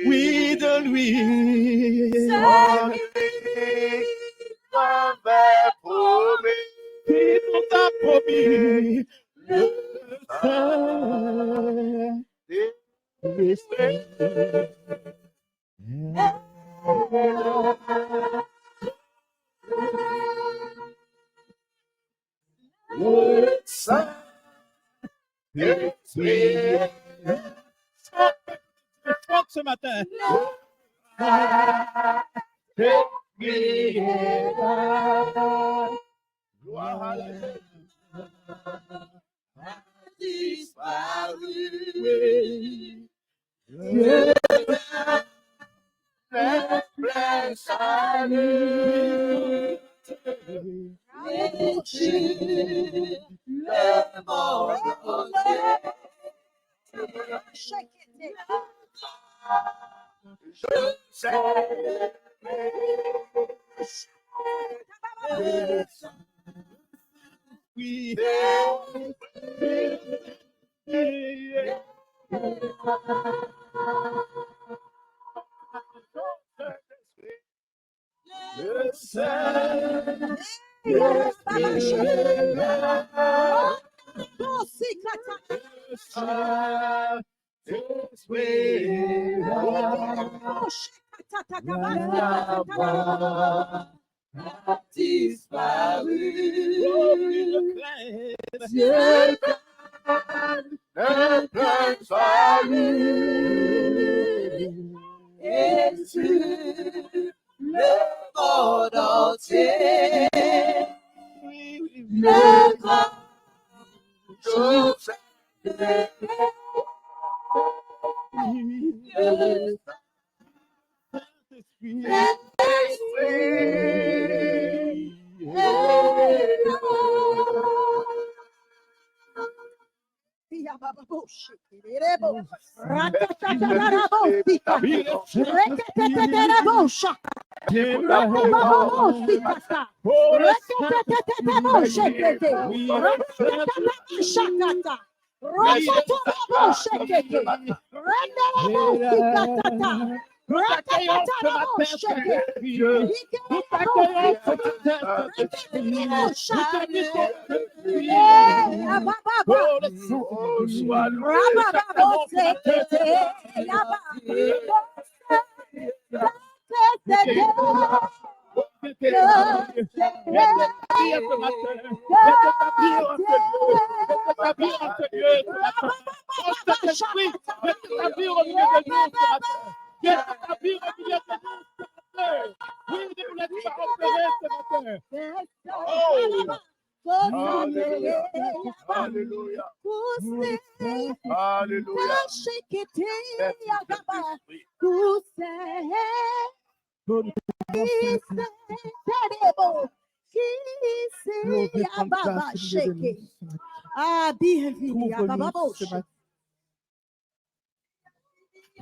Oui, de lui. Avait promis. Il nous a promis le Saint-Esprit. Chante ce matin. Oui.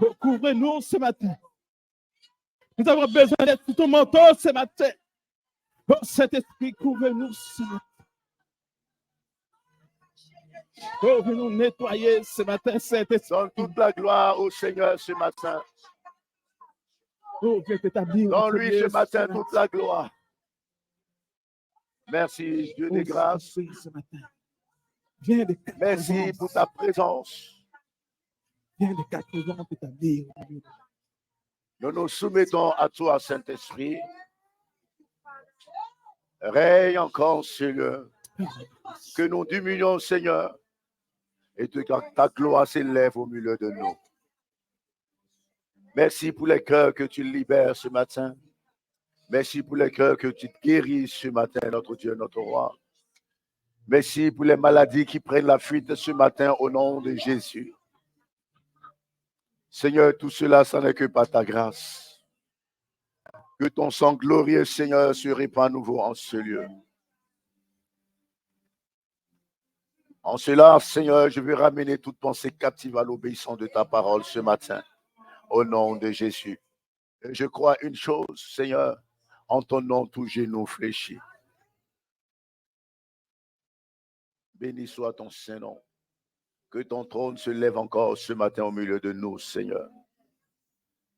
Le Couvre-nous ce matin. Nous avons besoin d'être sous ton manteau ce matin. Oh, Saint-Esprit, couvre-nous ce matin. Oh, viens nous nettoyer ce matin, Saint-Esprit. Donne toute la gloire au Seigneur ce matin. Oh, viens t'établir. Donne-lui ce matin toute la gloire. Merci, Dieu des grâces. Ce matin. Viens de Merci pour ta présence. Viens de 4 ans t'établir. Nous nous soumettons à toi, Saint-Esprit. Règne encore, Seigneur. Que nous diminuons, Seigneur, et que ta gloire s'élève au milieu de nous. Merci pour les cœurs que tu libères ce matin. Merci pour les cœurs que tu guéris ce matin, notre Dieu, notre roi. Merci pour les maladies qui prennent la fuite ce matin au nom de Jésus. Seigneur, tout cela, ça n'est que par ta grâce. Que ton sang glorieux, Seigneur, se répand à nouveau en ce lieu. En cela, Seigneur, je veux ramener toute pensée captive à l'obéissance de ta parole ce matin, au nom de Jésus. Et je crois une chose, Seigneur, en ton nom, tout genou fléchit. Béni soit ton Saint-Nom. Que ton trône se lève encore ce matin au milieu de nous, Seigneur.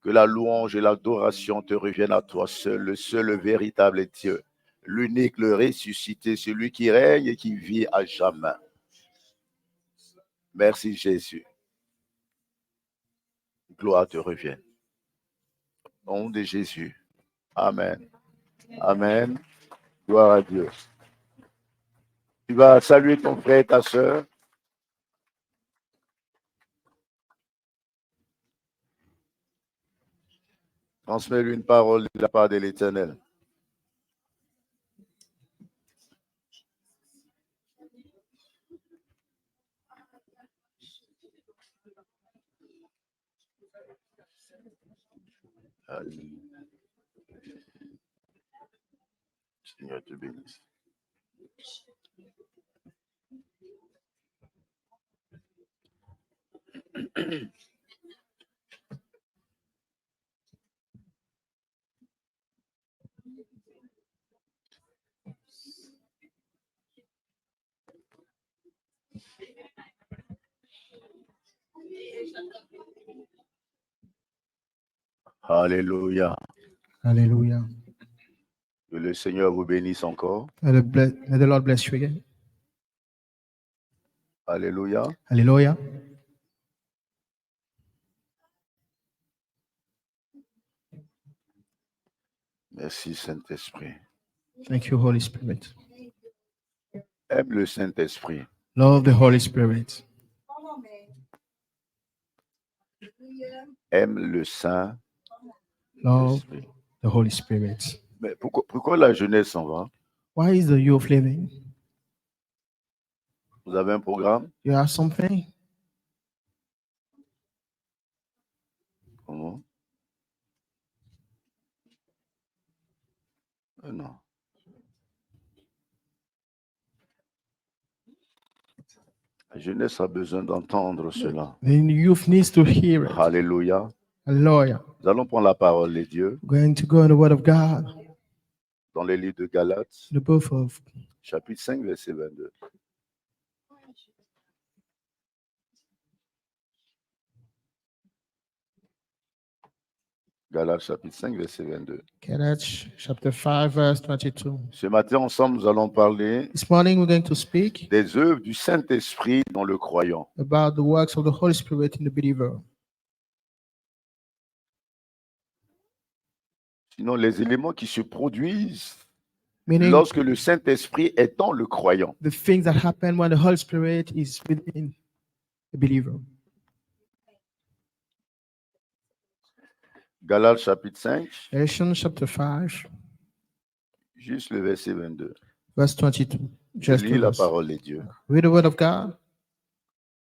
Que la louange et l'adoration te reviennent à toi seul, le seul, le véritable Dieu, l'unique, le ressuscité, celui qui règne et qui vit à jamais. Merci Jésus. Gloire te revienne. Au nom de Jésus. Amen. Amen. Gloire à Dieu. Tu vas saluer ton frère et ta soeur. Transmets-lui une parole de la part de l'Éternel. Alléluia. Seigneur te bénisse. Alléluia. Hallelujah. Que le Seigneur vous bénisse encore. May the Lord bless you again. Alléluia. Hallelujah. Merci Saint-Esprit. Thank you, Holy Spirit. Aime le Saint-Esprit. Love the Holy Spirit. Aime le Saint-Esprit. Love the Holy Spirit. Mais pourquoi la jeunesse s'en va? Why is the youth leaving? Vous avez un programme? You have something? Comment? Non. La jeunesse a besoin d'entendre cela. The youth needs to hear it. Alléluia. Hallelujah. Nous allons prendre la parole de Dieu We're going to go in the Word of God, dans les livres de Galates, the book of chapitre 5, verset 22. Galates, chapitre 5, verset 22. Galates, chapter 5, verse 22. Ce matin, ensemble, nous allons parler This morning, we're going to speak des œuvres du Saint-Esprit dans le croyant. about the works of the Holy Spirit in the believer. Sinon, les éléments qui se produisent Meaning lorsque le Saint-Esprit est dans le croyant. the things that happen when the Holy Spirit is within the believer. Galates, chapitre 5, Galatians chapter 5, juste le verset 22. verse 22. Je Just lis two la verses. parole de Dieu. Read the Word of God.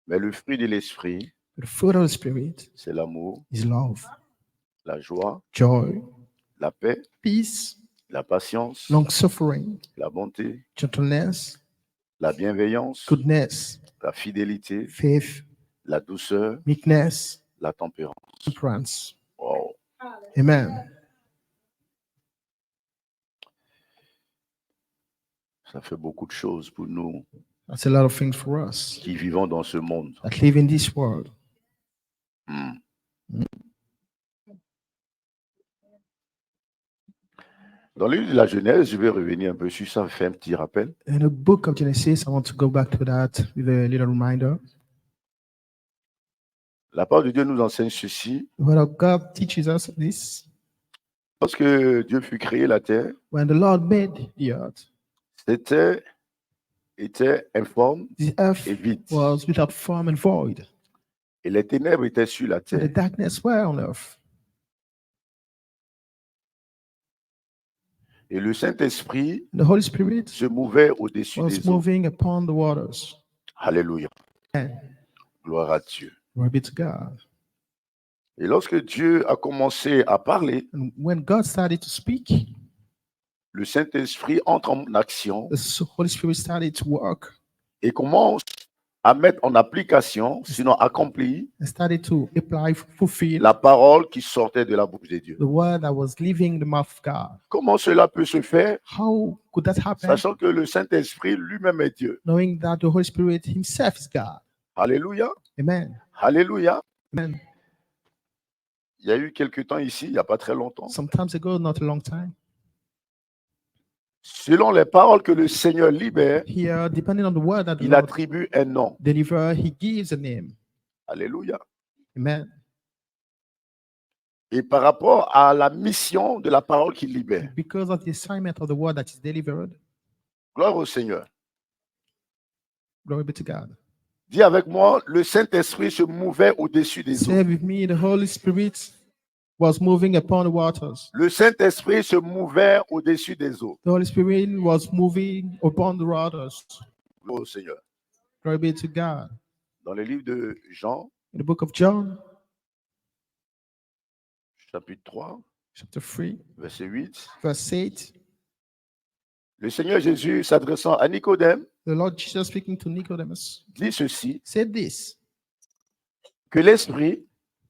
Mais le fruit de l'Esprit, The fruit of the Spirit c'est l'amour, is love, la joie, joy, la paix, peace, la patience, long suffering, la bonté, gentleness, la bienveillance, goodness, la fidélité, faith, la douceur, meekness, la tempérance. temperance. Wow. Amen. Ça fait beaucoup de choses pour nous That's a lot of things for us qui vivons dans ce monde. that live in this world. Dans le livre de la Genèse, je vais revenir un peu sur ça, faire un petit rappel. In the book of Genesis, I want to go back to that with a little reminder. La parole de Dieu nous enseigne ceci. The Word of God teaches us this. Lorsque Dieu fut créé la terre, When the Lord made the earth, était informe the earth et vide. was without form and void, Et les ténèbres étaient sur la and the terre. darkness were on earth. Et le Saint-Esprit The Holy Spirit se mouvait au-dessus was des eaux. moving upon the waters. Alléluia. Amen. Gloire à Dieu. Glory be to God. Et lorsque Dieu a commencé à parler, And when God started to speak, le Saint-Esprit entre en action the Holy Spirit started to work et commence à mettre en application, sinon accomplir, and started to apply, fulfill la parole qui sortait de la bouche de Dieu. the word that was leaving the mouth of God. Comment cela peut se faire, How could that happen? sachant que le Saint-Esprit lui-même est Dieu? Knowing that the Holy Spirit himself is God. Alléluia. Amen. Alléluia. Amen. Il y a eu quelques temps ici, il n'y a pas très longtemps. Some time ago, not a long time. Selon les paroles que le Seigneur libère, Here, depending on the word that the il Lord attribue un nom. deliver, He gives a name. Alléluia. Amen. Et par rapport à la mission de la parole qu'il libère. Because of the assignment of the word that is delivered, Gloire au Seigneur. glory be to God. Dis avec moi, le Saint-Esprit se mouvait au-dessus des Say eaux. with me, the Holy Spirit was moving upon the waters. Le Saint-Esprit se mouvait au-dessus des eaux. The Holy Spirit was moving upon the waters. Gloire au Seigneur. Glory be to God. Dans le livre de Jean, In the book of John, chapitre 3, chapter 3, verset 8, verse 8, le Seigneur Jésus, s'adressant à Nicodème, the Lord Jesus speaking to Nicodemus dit ceci, said this, que l'Esprit,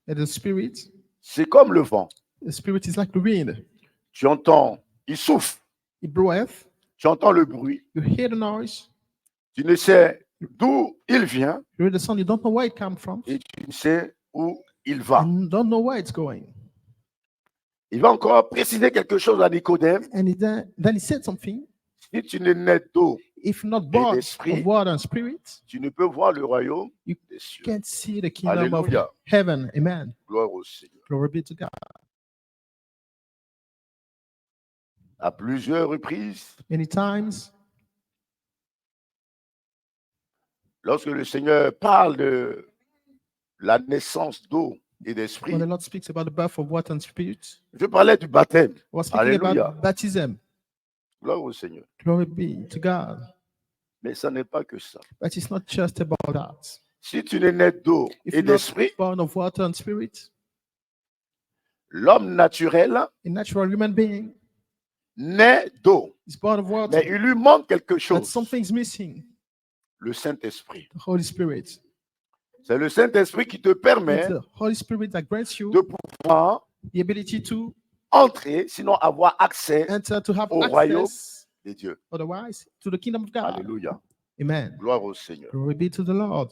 that the Spirit c'est comme le vent. is like the wind. Tu entends, il souffle, It bloweth, tu entends le bruit, you hear the noise, tu ne sais d'où il vient you hear the sound, you don't know where it comes from, et tu ne sais où il va. and you don't know where it's going. Il va encore préciser quelque chose à Nicodème. And then he said something, Si tu n'es né d'eau, if not born d'esprit, of water and spirit, tu ne peux voir le royaume You des cieux. can't see the kingdom Alléluia. of heaven. Amen. Gloire au Seigneur. Glory be to God. À plusieurs reprises, Many times, lorsque le Seigneur parle de la naissance d'eau et d'esprit, when the Lord speaks about the birth of water and spirit, je parlais du baptême. I was speaking Alléluia. about baptism. Gloire au Seigneur. Glory be to God. Mais ça n'est pas que ça. But it's not just about that. Si tu n'es né d'eau If et you're not d'esprit, born of water and spirit, l'homme naturel a natural human being naît d'eau. is born of water, Mais il lui manque quelque but chose. something's missing. Le Saint-Esprit. The Holy Spirit. C'est le Saint-Esprit qui te It's permet the Holy Spirit that grants de you pouvoir the ability to entrer, sinon avoir accès enter, to have au royaume access, de Dieu. otherwise, to the kingdom of God. Alléluia. Amen. Gloire au Seigneur. Glory be to the Lord.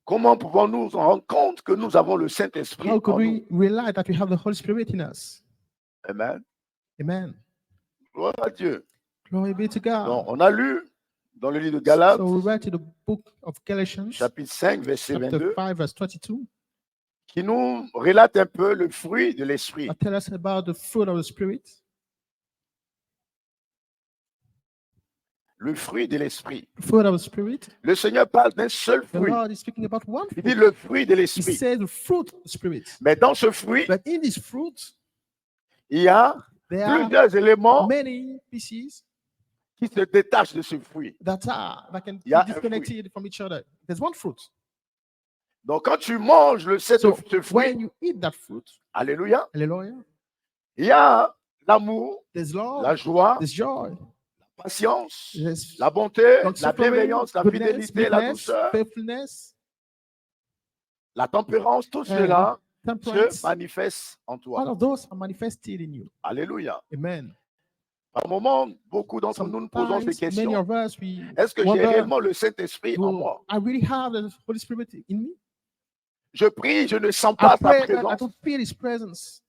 Comment pouvons-nous nous rendre compte que nous avons le Saint-Esprit How en could nous? we realize that we have the Holy Spirit in us? Amen. Amen. Gloire à Dieu. Glory be to God. Donc, on a lu dans le livre de Galates, So we read in the book of Galatians, chapitre 5, verset chapter 22, 5, verse 22, qui nous relate un peu le fruit de l'Esprit. that tell us about the fruit of the Spirit. Le fruit de l'Esprit. The fruit of the Spirit. Le Seigneur parle d'un seul The fruit. Lord is speaking about one Il dit fruit. le fruit de He l'Esprit. says the fruit of the Spirit. Mais dans ce fruit, But in this fruit, il y a there are plusieurs éléments many pieces qui se détachent de ce fruit. that can Il y a be un disconnected from each other. There's one fruit. Donc, quand tu manges ce So fruit, when you eat that fruit, alléluia, hallelujah, il y a l'amour, there's love, la joie, there's joy, la patience, there's la bonté, long la bienveillance, la goodness, fidélité, la meekness, douceur, faithfulness, la tempérance, tout and cela se temperance. manifeste en All toi. of those are manifested in you. Alléluia. Amen. Par moment, beaucoup d'entre nous nous posons ces Sometimes, many questions. of us, we Est-ce que j'ai wonder, réellement le Saint-Esprit en moi? I really have the Holy Spirit in me? Je prie, je ne sens I pas sa pray that I présence. don't feel His presence.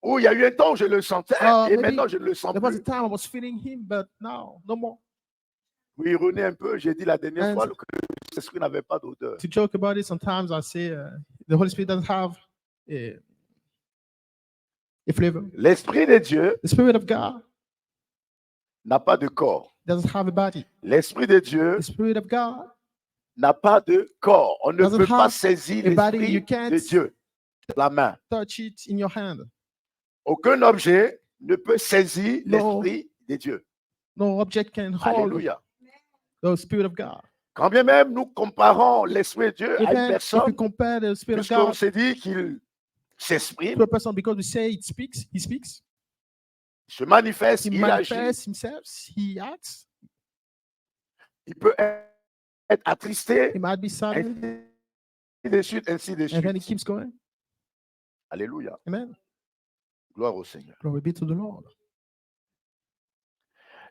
Ou il y a eu un temps où je le sentais et Maybe maintenant je ne le sens there was a plus. time I was feeling Him, but now, no more. Oui, René, un peu, j'ai dit la dernière And fois que l'Esprit n'avait pas d'odeur. To joke about it, sometimes I say the Holy Spirit doesn't have a flavor. L'Esprit de Dieu The Spirit of God n'a pas de corps. doesn't have a body. L'Esprit de Dieu The Spirit of God n'a pas de corps. On ne Doesn't peut pas have saisir a body. l'Esprit You can't de Dieu de la main. touch it in your hand. Aucun objet ne peut saisir No. l'Esprit de Dieu. No object can hold Alléluia. the Spirit of God. Quand bien même nous comparons l'Esprit de Dieu à une Even if we personne, compare the Spirit of puisqu'on God s'est dit qu'il s'exprime, to a person because we say He speaks, se manifeste, He il agit, manifests Himself, He acts, il peut être attristé, He might be silent, ainsi de suite, ainsi de and then He suite. keeps going. Alléluia. Amen. Gloire au Seigneur. Glory be to the Lord.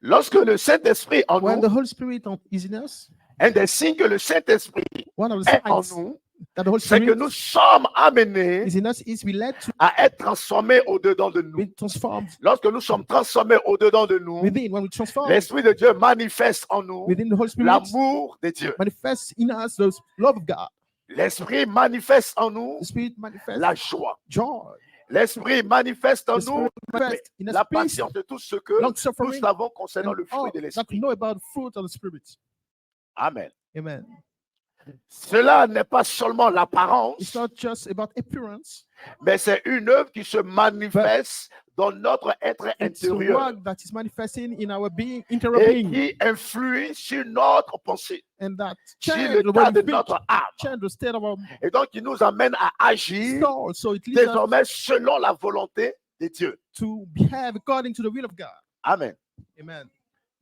Lorsque le Saint-Esprit en When nous, the Holy Spirit is in us, un des signes que le Saint-Esprit one of the est en signs nous, that the Holy c'est que Spirit nous sommes amenés is in us is we led to à être transformés au-dedans de nous. be transformed Lorsque nous sommes transformés au-dedans de nous, within. When we transform l'Esprit de Dieu manifeste en nous within, the Holy Spirit l'amour de Dieu. manifests in us the love of God. L'Esprit manifeste en nous The Spirit manifests la joie. joy. L'Esprit manifeste en The nous Spirit manifests in us la peace, patience de tout ce que long nous suffering, savons concernant and le fruit all de that we l'Esprit. know about the fruit of the Spirit. Amen. Amen. Cela n'est pas seulement It's l'apparence, not just about appearance. mais c'est une œuvre qui se manifeste dans notre être It's a intérieur work that is manifesting in our being, internal et being, qui influe sur notre pensée, and that sur change le the tas way de we think, notre âme. change the state of our Et donc, il nous amène à agir soul. So it leads us désormais selon la volonté de Dieu. to behave according to the will of God. Amen. Amen.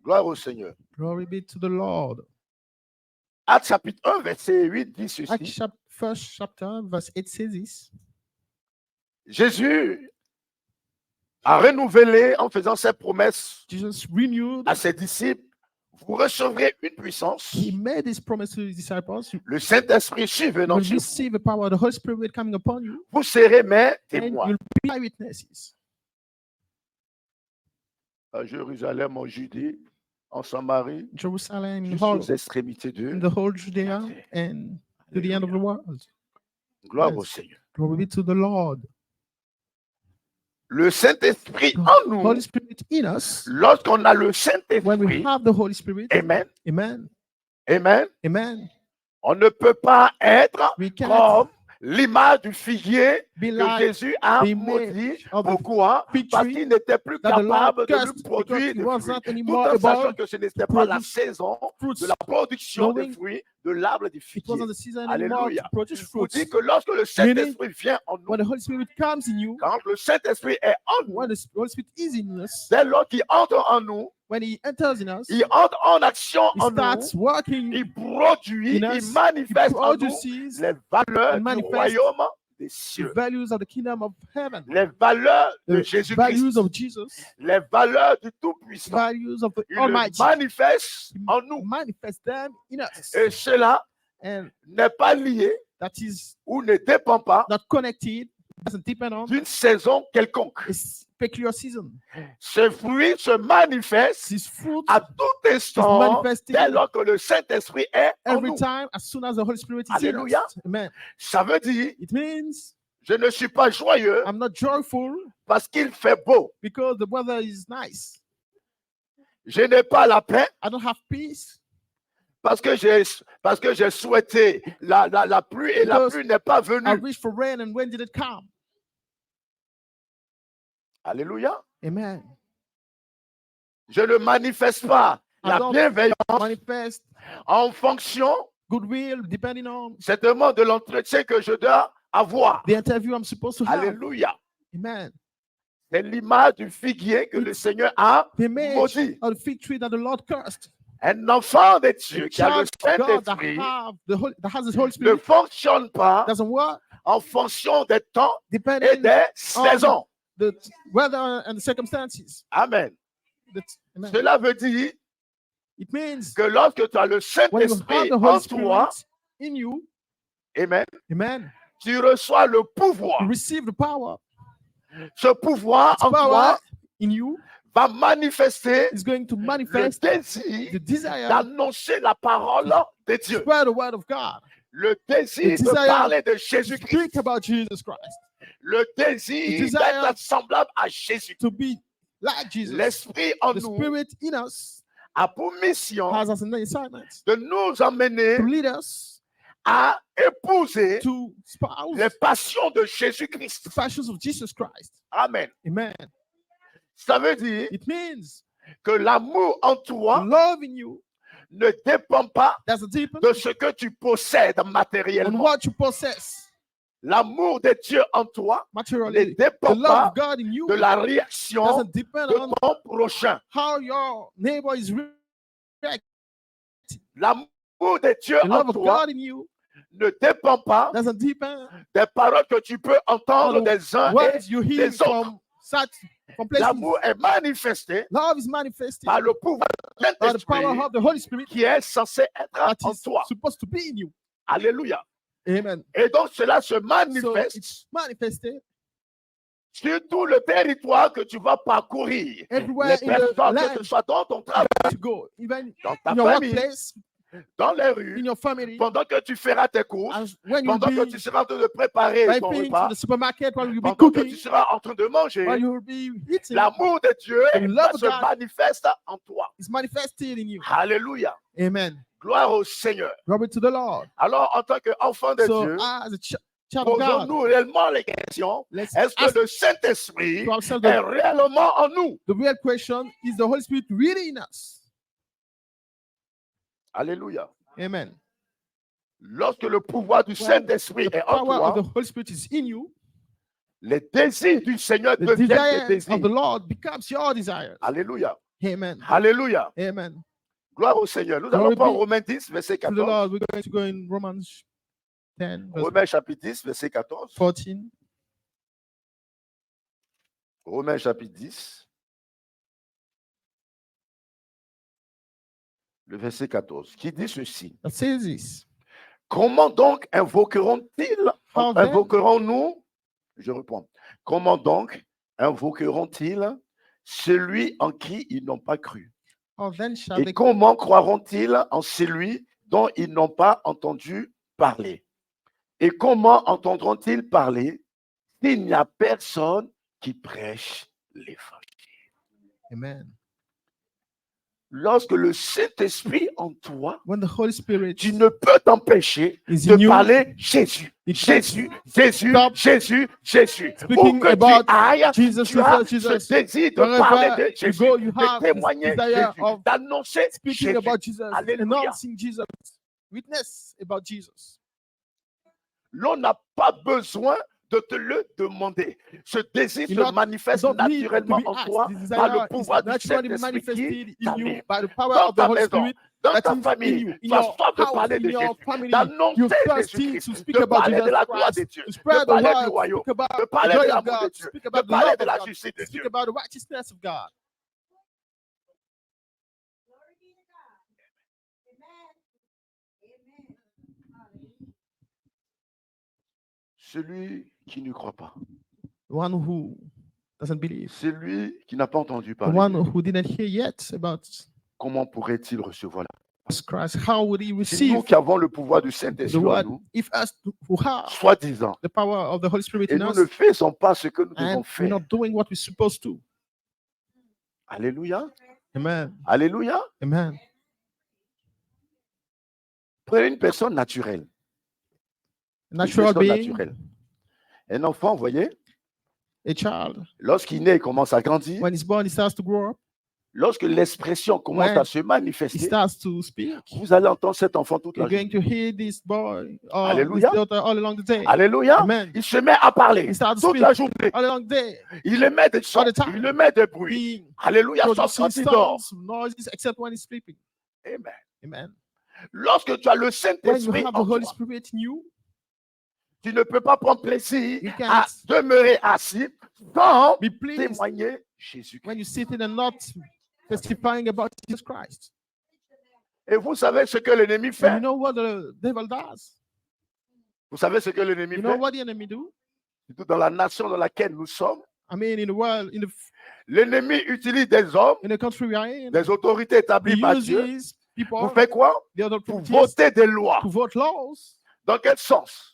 Gloire au Seigneur. Glory be to the Lord. Actes chapitre 1, verset 8 dit ceci. Acts first chapter, verse 8 says this. Jésus a renouvelé en faisant ses promesses Jesus renewed. à ses disciples. Vous recevrez une puissance. He made this promise to his disciples. You Le Saint-Esprit survenant will sur vous. receive the power of the Holy Spirit coming upon you, Vous serez mes and témoins you'll be my witnesses à Jérusalem, en Judée, en Samarie, in Jerusalem, in jusqu'aux extrémités de. the whole Judea, and to the end of the world. Gloire Yes. au Seigneur. Glory be to the Lord. Le Saint-Esprit The en nous, Holy Spirit in us. lorsqu'on a le When we Saint-Esprit, have the Holy Spirit, amen, amen, amen, amen. on ne peut pas être We cannot comme l'image du figuier be que like Jésus a the maudit. image of the Pourquoi? fig Parce tree qu'il n'était plus that the Lord capable de lui cursed produire because he des was fruits. not Tout anymore en sachant able que ce n'était to pas la produce saison fruits. de la production des knowing fruits de l'arbre du It figuier. wasn't the season anymore Alléluia. to produce Je vous fruits. dis que lorsque le Saint-Esprit vient en nous, When the Holy Spirit comes in you, quand le Saint-Esprit est en nous, when the Holy Spirit is in us, dès lors qu'il entre en nous, when He enters in us, il entre en action He en nous, starts working il produit, in il us. He manifeste en nous produces les valeurs and du manifests royaume des the cieux, values of the kingdom of heaven, les valeurs de the Jésus-Christ, values of Jesus, les valeurs du Tout-Puissant. values of the Il le Almighty. manifeste He en nous. manifests them in us, Et cela and n'est pas lié that is ou ne dépend pas not connected, doesn't depend on d'une saison quelconque. a peculiar season. Ce fruit se manifeste This fruit à tout instant manifesting dès lors que le Saint-Esprit est en every nous. time as soon as the Holy Spirit is Alléluia. in us. Amen. Ça veut dire, It means je ne suis pas joyeux I'm not joyful parce qu'il fait beau. because the weather is nice. Je n'ai pas la paix I don't have peace parce que j'ai souhaité la pluie et la Because pluie n'est pas I venue. wished for rain, and when did it come? Alléluia. Amen. Je ne manifeste pas I la don't bienveillance manifest en fonction goodwill depending on certainement de l'entretien que je dois avoir. the interview I'm supposed to have. Alléluia. Amen. C'est l'image du figuier que le Seigneur a The image maudit. of the fig tree that the Lord cursed. Un enfant de Dieu A qui a le child of God Saint-Esprit that has the Holy ne Spirit fonctionne pas doesn't work en fonction des temps et depending des saisons. the weather and the circumstances. Amen. Amen. Cela veut dire It means que lorsque tu as le when you have Saint-Esprit the Holy en toi, Spirit in you, amen, amen, tu reçois le pouvoir. you receive the power. Ce pouvoir This en power toi in you va manifester is going to le manifest désir the desire d'annoncer la parole de to Dieu. spread the word of God, Le désir The de desire parler de to Jésus-Christ. speak about Jesus Christ, Le désir The desire d'être semblable à Jésus. to be like Jesus. L'Esprit en The nous Spirit in us a pour mission has as an assignment de nous amener to lead us à épouser to spouse les passions de Jésus-Christ. the passions of Jesus Christ. Amen. Amen. Ça veut dire It means que l'amour en the toi love in you ne dépend pas doesn't depend de ce que tu possèdes on matériellement. what you possess L'amour de Dieu en toi ne materially. The dépend love pas of God in you de la réaction doesn't depend de on ton prochain. how your neighbor is reacting. L'amour de Dieu The en love of toi God in you ne dépend pas doesn't depend des paroles que tu peux entendre on des uns et what you hear des autres. from places. L'amour est manifesté Love is manifested par le pouvoir de by the power l'Esprit of the Holy Spirit qui est censé être that en is toi. supposed to be in you. Alléluia. Amen. Et donc, cela se So manifeste it's manifested sur tout le territoire que tu vas parcourir. everywhere Les in the personnes, que land ce soit dans ton travail, to go, even dans ta in your famille, workplace, dans les in rues, your family, pendant que tu feras tes courses, as when you'll pendant que be tu seras en train de préparer ton driving to repas, the supermarket, while you'll be pendant que tu cooking, seras en train de manger, while you'll be eating, l'amour de Dieu the love va of se God manifester en toi. is manifested in you. Alléluia. Amen. Gloire au Seigneur. Glory to the Lord. Alors, en tant qu'enfant de So Dieu, as a child of God, posons-nous réellement les questions. let's Est-ce ask que le Saint-Esprit to ourselves est réellement en nous? the real question: is the Holy Spirit really in us? Alléluia. Amen. Lorsque le pouvoir du When Saint-Esprit the est en power of toi, the Holy Spirit is in you, les désirs du Seigneur the deviennent desire tes of the désirs. Lord becomes your desires. Alléluia. Amen. Alléluia. Amen. Gloire au Seigneur. Nous Glory allons prendre be Romains 10, verset To the 14. Lord, we're going to go in Romans 10, verse Romains chapitre 10, verset 14. 14. Romains chapitre 10, le verset 14, qui dit ceci. That says this. Comment donc How then? invoquerons-nous, je reprends, comment donc invoqueront-ils celui en qui ils n'ont pas cru? How then shall Et they comment croiront-ils en celui dont ils n'ont pas entendu parler? Et comment entendront-ils parler s'il n'y a personne qui prêche l'évangile? Amen. Lorsque le Saint-Esprit en toi, When the Holy Spirit tu ne peux t'empêcher is de in you, parler Jésus. you Jésus, can't Jésus, stop Jésus, Jésus. Où speaking que tu about ailles, Jesus, tu as Jesus, ce Jesus. désir de parler Wherever de you Jésus, go, you de have this témoigner desire Jésus, of d'annoncer speaking Jésus. about Jesus, Alléluia. announcing Jesus, witness about Jesus. L'on n'a pas besoin de te le demander. Ce désir You se not- manifeste don't need to naturellement be en asked. toi This par le desire is pouvoir du naturally Saint-Esprit qui manifested in you t'anime. by the power Dans of the ta Holy maison, Spirit dans that ta is in famille, you, in tu as your soif de house, parler de in your Jésus, family. d'annoncer You're thirsty Jésus-Christ, to speak de about parler de Jesus la gloire de Christ, Dieu, to de spread the parler du word, to royaume, speak about de the parler joy de of l'amour de God, to Dieu, speak de about the parler love de of la God, justice to de speak Dieu. about the righteousness of God. Celui qui ne croit pas, The one who doesn't believe, celui qui n'a pas entendu the parler one de lui, who didn't hear yet about comment pourrait-il recevoir la Jesus Christ, how would he Si nous receive qui avons le pouvoir du the Saint-Esprit en word nous, if us who have soi-disant, the power of the Holy Spirit et in nous us ne faisons pas ce que nous devons and we're faire. not doing what we're supposed to? Alléluia. Amen. Alléluia. Amen. Prenez une personne naturelle. Une Natural personne being, naturelle. Un enfant, vous voyez, a child, lorsqu'il naît, il commence à grandir. when he's born, he starts to grow up, Lorsque l'expression commence When à se he manifester, starts to speak. vous allez entendre cet enfant toute la You're going journée. to hear this boy or this Alléluia. daughter all along the day. Alléluia. Amen. Il se met à parler He starts to toute speak la journée. all along the day. Il émet des sons, All the time. il émet des bruits. He Alléluia. Sauf produces quand il dort. sounds, noises, except when he's sleeping. Amen. Amen. Lorsque tu as le When you Saint-Esprit have the en Holy toi, Spirit in you, tu ne peux pas prendre plaisir you à can't demeurer assis sans be pleased témoigner Jésus-Christ. when you sit in and not testifying about Jesus Christ. Et vous savez ce que l'ennemi And you fait? know what the devil does? Vous savez ce que l'ennemi You know fait? what the enemy do? Surtout dans la nation dans laquelle nous sommes, I mean, in the world, l'ennemi utilise des hommes, in the country we are in, des autorités he établies par Dieu, uses people, pour faire quoi? the Pour authorities, voter des lois. to vote laws. Dans quel sens?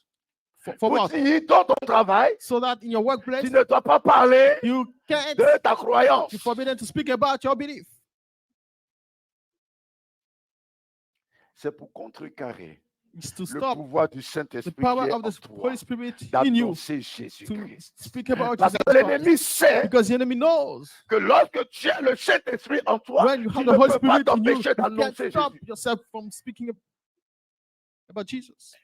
For Pour what? dire, dans ton travail, So that in your workplace, tu ne dois pas parler you can't, de ta croyance. you're forbidden to speak about your belief. C'est pour contrecarrer It's to le stop pouvoir du the Saint-Esprit qui power est of en the toi Holy Spirit in you d'annoncer to Jésus-Christ. speak about Parce Jesus que Christ. l'ennemi sait Because the enemy knows que lorsque tu as le Saint-Esprit en toi, when you tu have ne the Holy peux pas Spirit in you, t'empêcher you can't d'annoncer stop Jésus. yourself from speaking about Jesus.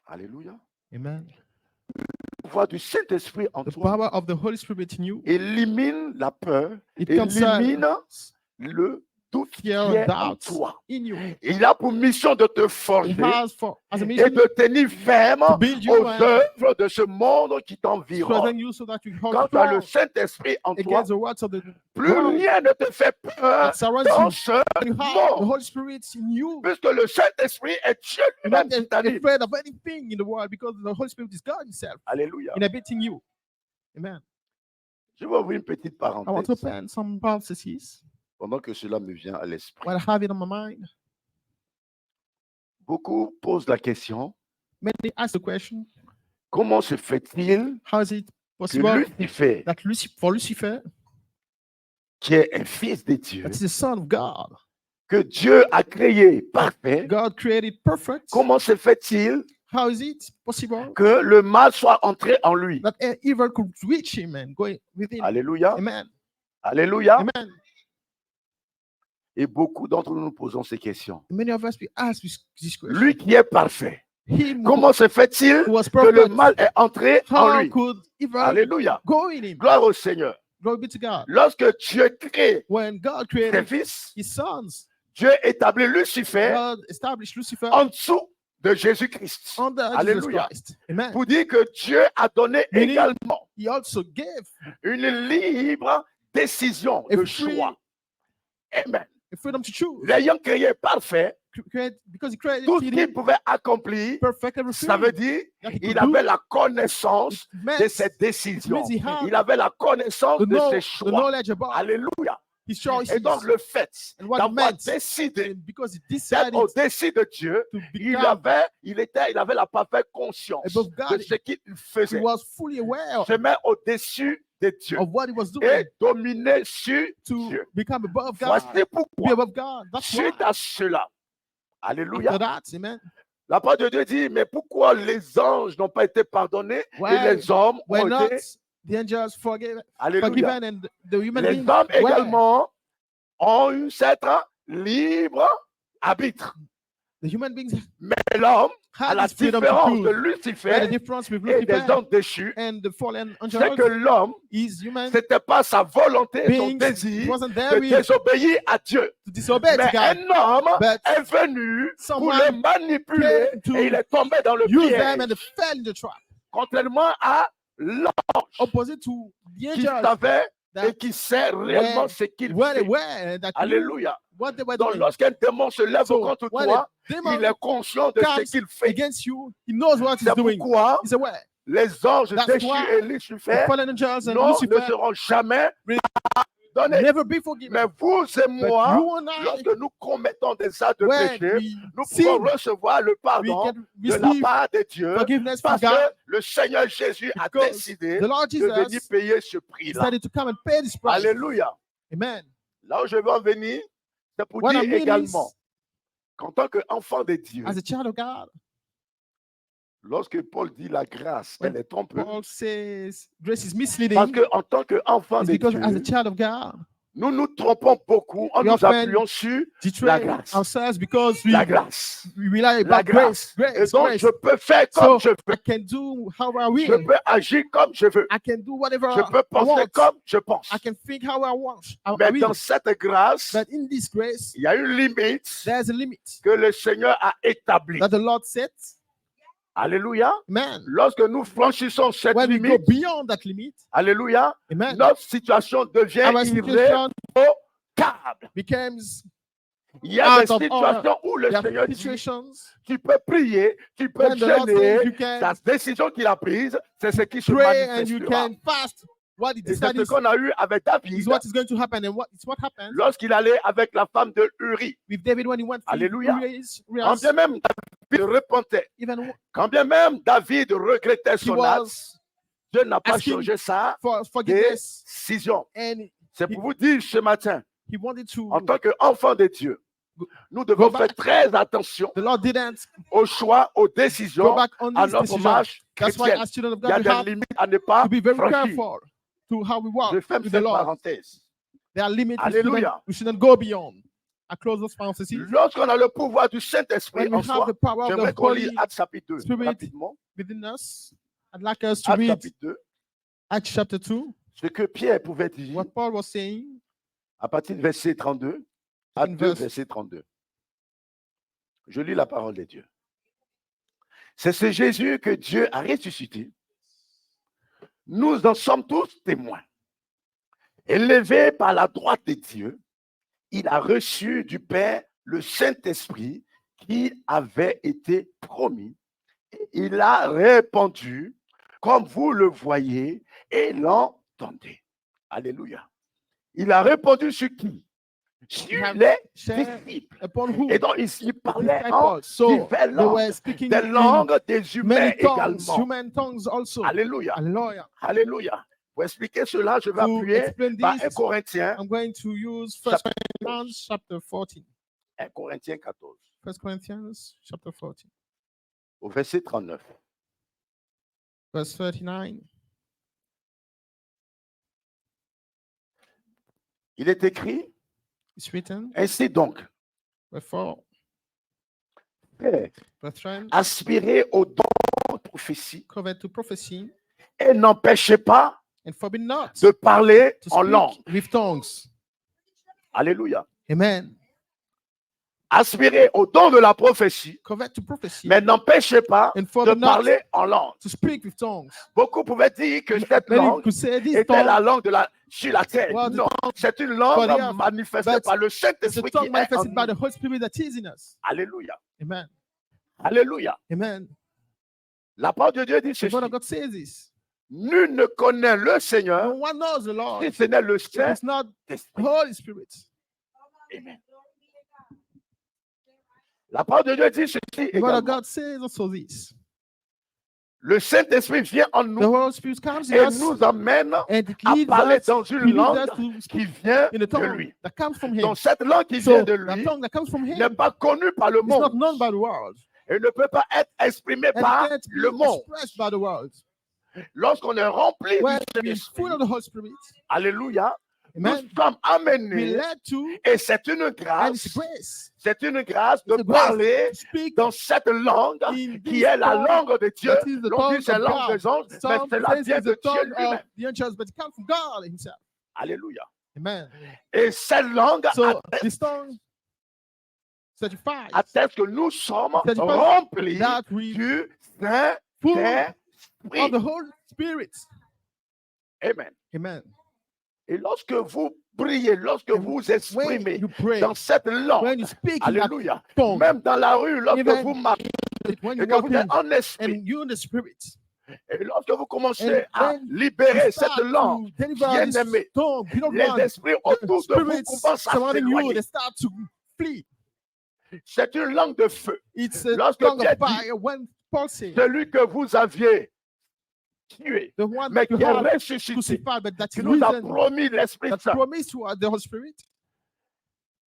Alléluia. Amen. Le pouvoir du Saint-Esprit en The toi power of the Holy Spirit in you, élimine la peur, it élimine cancels le doute qui fear, est and en doubts toi. in you. Il a pour mission de te He forger has as a et mission de tenir ferme to build you aux and œuvres de ce monde qui t'environne. strengthen you so that you hold Quand tu as le strong Saint-Esprit en toi, against the words of the plus world rien ne te fait peur that surrounds dans you. ce You have the monde. Holy Spirit in you. Puisque le Saint-Esprit est Dieu You're not lui-même qui t'anime. afraid of anything in the world because the Holy Spirit is God Himself Alléluia. inhabiting you. Amen. Je vais ouvrir une petite I want to parenthèse open some parentheses pendant que cela me vient à l'esprit. while I have it on my mind. Beaucoup posent la question, Many ask the question, comment se fait-il how is it que possible Lucifer, that for Lucifer, qui est un fils de Dieu, that is the Son of God, que Dieu a créé parfait, God created perfect, comment se fait-il how is it possible que le mal soit entré en lui? that evil could reach him and go within him? Alléluia. Amen. Alléluia. Amen. Et beaucoup d'entre nous nous posons ces questions. Many of us we ask this question. Lui qui est parfait, Him comment se fait-il who was que le perfect, mal est entré en how lui? could evil Alléluia. go in him? Gloire au Seigneur. Glory be to God. Lorsque Dieu crée When God ses created fils, his sons, Dieu établit Lucifer God established Lucifer en dessous de Jésus-Christ. under Jesus Alléluia. Christ. Amen. Pour dire que Dieu a donné Meaning, également He also gave une libre décision a de free- choix. Amen. a freedom to choose. L'ayant créé parfait, Because He created tout ce qu'il him pouvait accomplir, perfect everything ça veut dire that He il could do. avait la connaissance It meant de ses décisions. means he had Il avait la connaissance the de ses the choix. knowledge about Alléluia. His choices. Et donc le fait And what it d'avoir meant, décidé and because He d'être decided au-dessus de Dieu, to il become avait la parfaite conscience above God. de ce qu'il He faisait. was fully aware Se met au-dessus de Dieu of what He was doing et dominer sur to Dieu. become above God, Voici to be pourquoi, above God. That's why. suite à cela, alléluia, After that, amen. la parole de Dieu dit, mais pourquoi les anges n'ont pas été pardonnés Why et les hommes Were ont not été, the angels alléluia, forgiven and the human les beings hommes were? également ont eu cette libre arbitre. The human beings Mais l'homme, à had la this freedom to différence de choose. Where the Lucifer difference with et des Lucifer hommes déchus, and the fallen c'est angels que l'homme, is human c'était pas sa volonté et son beings. It désir wasn't their de will désobéir à Dieu. to disobey Mais to God. un homme But est venu pour someone le manipuler came to et il est tombé dans le use them and piège. they fell in the trap. Contrairement à l'ange Opposite to the qui angels savait et that qui sait réellement were- ce qu'il where they fait. were, that knew Alléluia. what they were Donc doing. lorsqu'un démon se lève So contre when toi, a demon il est conscient de ce comes qu'il fait. against you, he knows what he's C'est doing. pourquoi He's aware. les anges That's déchus why et The Lucifer fallen angels and ne Lucifer seront jamais will donnés. never be forgiven. Mais vous et But moi, you and I, lorsque nous commettons des actes de when péché, we nous sin, pouvons recevoir le we pardon can de la receive part de Dieu forgiveness from parce que God le Seigneur Jésus a because décidé the Lord de venir Jesus payer ce prix-là. decided to come and pay this price. Alléluia. Amen. Là où je veux en venir, c'est pour What dire I mean également is, qu'en tant qu'enfant de Dieu, as a child of God, lorsque Paul dit la grâce, When elle est trompeuse. Paul says grace is Parce misleading. qu'en tant qu'enfant It's de because as a Dieu, child of God, nous nous trompons beaucoup en We nous often appuyant sur betray la grâce. ourselves because we La grâce. rely La about grâce. grace. Et Grace, donc, grace. je peux faire So comme je veux. I can do how I Je will. peux agir comme je veux. I can do whatever Je peux I penser want. comme je pense. I can think how I want. I Mais will. dans cette grâce, But in this grace, il y a une limite there's a limit que le Seigneur a établie. that the Lord sets. Alléluia. Amen. Lorsque nous franchissons cette When we go limite, beyond that limit, alléluia, amen, notre situation devient our situation irrévocable. becomes Il y a des out of order. situations où le There Seigneur are dit, situations tu peux prier, tu peux when the Lord says jeûner, you can la décision qu'il a prise, c'est ce qui se pray and you manifestera. can fast. What he Et c'est decided ce qu'on a eu avec is David what is going to happen, and what happened lorsqu'il allait avec la femme de Uri. with David when he went through Alléluia. Quand Urias, bien même David repentait, even quand bien même David regrettait he son acte, was Dieu n'a pas asking changé sa for forgiveness, décision. and C'est pour vous dire ce matin, he wanted to. en tant qu'enfant de Dieu, nous devons Go faire back. très attention The Lord didn't aux choix, aux go décisions, back on à this notre decision. marche That's why, chrétienne. as children of Il y a God, we have des limites à ne pas to be very franchir. careful to how we walk Je ferme with the cette Lord. parenthèse. There are limits Alléluia. we shouldn't go beyond. I close those parentheses. Lorsqu'on a le pouvoir du Saint-Esprit When we en have soi, the power of j'aimerais the qu'on lise Holy Actes chapitre 2 Spirit rapidement. within us, I'd like us to Actes read chapitre 2, Acts chapter 2, ce que Pierre pouvait dire what Paul was saying à partir du verset 32. Acte in 2, verse verset 32. Je lis la parole de Dieu. C'est ce Jésus que Dieu a ressuscité. Nous en sommes tous témoins. Élevé par la droite de Dieu, il a reçu du Père le Saint-Esprit qui avait été promis. Il a répandu, comme vous le voyez et l'entendez. Alléluia. Il a répandu sur qui? Sur les disciples. upon whom? Et donc ici, il The parlait en disciples. So diverses they langues, were speaking des in langues des humains many tongues, également. human tongues also. Alléluia. Hallelujah. Alléluia. Pour expliquer cela, je vais To appuyer explain par 1 this, Corinthiens, I'm going to use 1 Corinthians chapter 14. 1 Corinthiens 14, 1 Corinthians chapter 14, au verset 39. verse 39. Il est écrit, It's written, ainsi donc, wherefore, frères, brethren, aspirez au don de prophétie covet to prophecy, et n'empêchez pas and forbid not de parler to en langue. speak with tongues. Alléluia. Amen. Aspirez au don de la prophétie, Covet to prophecy, mais n'empêchez pas and de forbid not parler en langue. to speak with tongues. Beaucoup pouvaient dire que cette Many langue could say this était la tongue langue sur la terre. was the Non, c'est une for the langue earth, manifestée but par le is a Saint-Esprit qui tongue est en manifested by nous. the Holy Spirit that is in us. Alléluia. Amen. Alléluia. Amen. La parole de Dieu dit The ceci. word of God says this. Nul ne connaît le No Seigneur one knows the Lord. si ce n'est le It is not the Saint-Esprit. Holy Spirit. Amen. La parole de Dieu dit ceci The word également. of God says also this. Le Saint-Esprit vient en The nous Holy Spirit comes in et us nous amène and it à leads parler us, dans he une leads langue us to qui speak vient in a de tongue lui. that comes from him. Donc cette langue qui So vient de that lui tongue that comes from n'est him pas connue par le is not monde known by the world et ne peut pas être exprimée and par can't le be monde. expressed by the world. Lorsqu'on est rempli When du we are Saint-Esprit, full of the Holy Spirit, alléluia, nous amen, sommes we amenés led to, et c'est une and it's grâce, grace. c'est une grâce de It's a grace parler to speak dans cette langue in qui this est la tongue langue de Dieu. that is the L'on dit tongue c'est of la langue God. des anges, mais Some cela says vient it's de the Dieu tongue of lui-même. the angels, but it comes from God himself. Alléluia. Amen. Et cette langue So this tongue certifies atteste que nous sommes certifies remplis that we du full Saint-Esprit. of the Holy Spirit. Amen. Amen. Et lorsque vous priez, lorsque And vous when exprimez you pray, dans cette langue, when you speak in that alléluia, tongue, même dans la rue, lorsque even vous marchez when et you que walk vous êtes in en esprit, and you in the Spirit, et lorsque vous commencez and à when libérer you cette start langue, to deliver this bien-aimée, tongue, beloved les one, esprits the autour de vous spirits commencent à surrounding you, s'éloigner. they start to flee. C'est une langue de feu. It's a Lorsque tongue Dieu of dit, fire. When Paul said, celui que vous aviez tué, the one mais that you qui est have ressuscité, crucified, but that qui is nous a risen, promis l'Esprit that Saint, promised to us the Holy Spirit,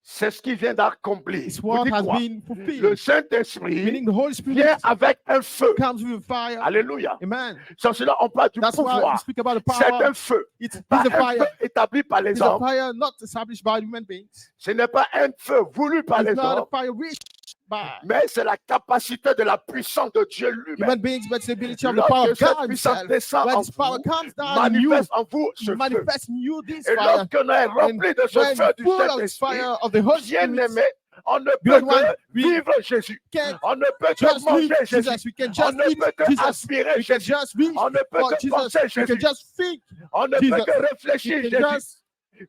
c'est ce qui vient d'accomplir. is Vous what dites has quoi? been Le fulfilled. Saint-Esprit Meaning the Holy Spirit vient avec un feu. comes with fire. Alléluia. Amen. Sans cela, on parle du That's why we pouvoir. speak about the C'est power. un feu. It's Pas a un feu fire. établi par les It's a hommes. fire not established by human beings. Ce n'est pas un feu voulu par It's les not a hommes, fire reached by mais c'est la capacité de la puissance de Dieu lui-même. human beings, but it's the ability of the power Lorsque of cette God puissance himself. descend When en this power vous, comes down in you, manifeste en vous ce feu. manifest in you this Et fire. lorsqu'on est rempli de ce When feu du full of this Saint-Esprit, fire of the Holy Spirit, bien-aimé, on ne peut Beloved one, que vivre Jésus. can't On ne peut que just manger live Jésus. Jesus. We can On just ne eat peut que Jesus. aspirer We can Jésus. just reach On ne peut for que Jesus. penser We can Jésus. just think On ne Jesus. peut que réfléchir We can Jésus. just,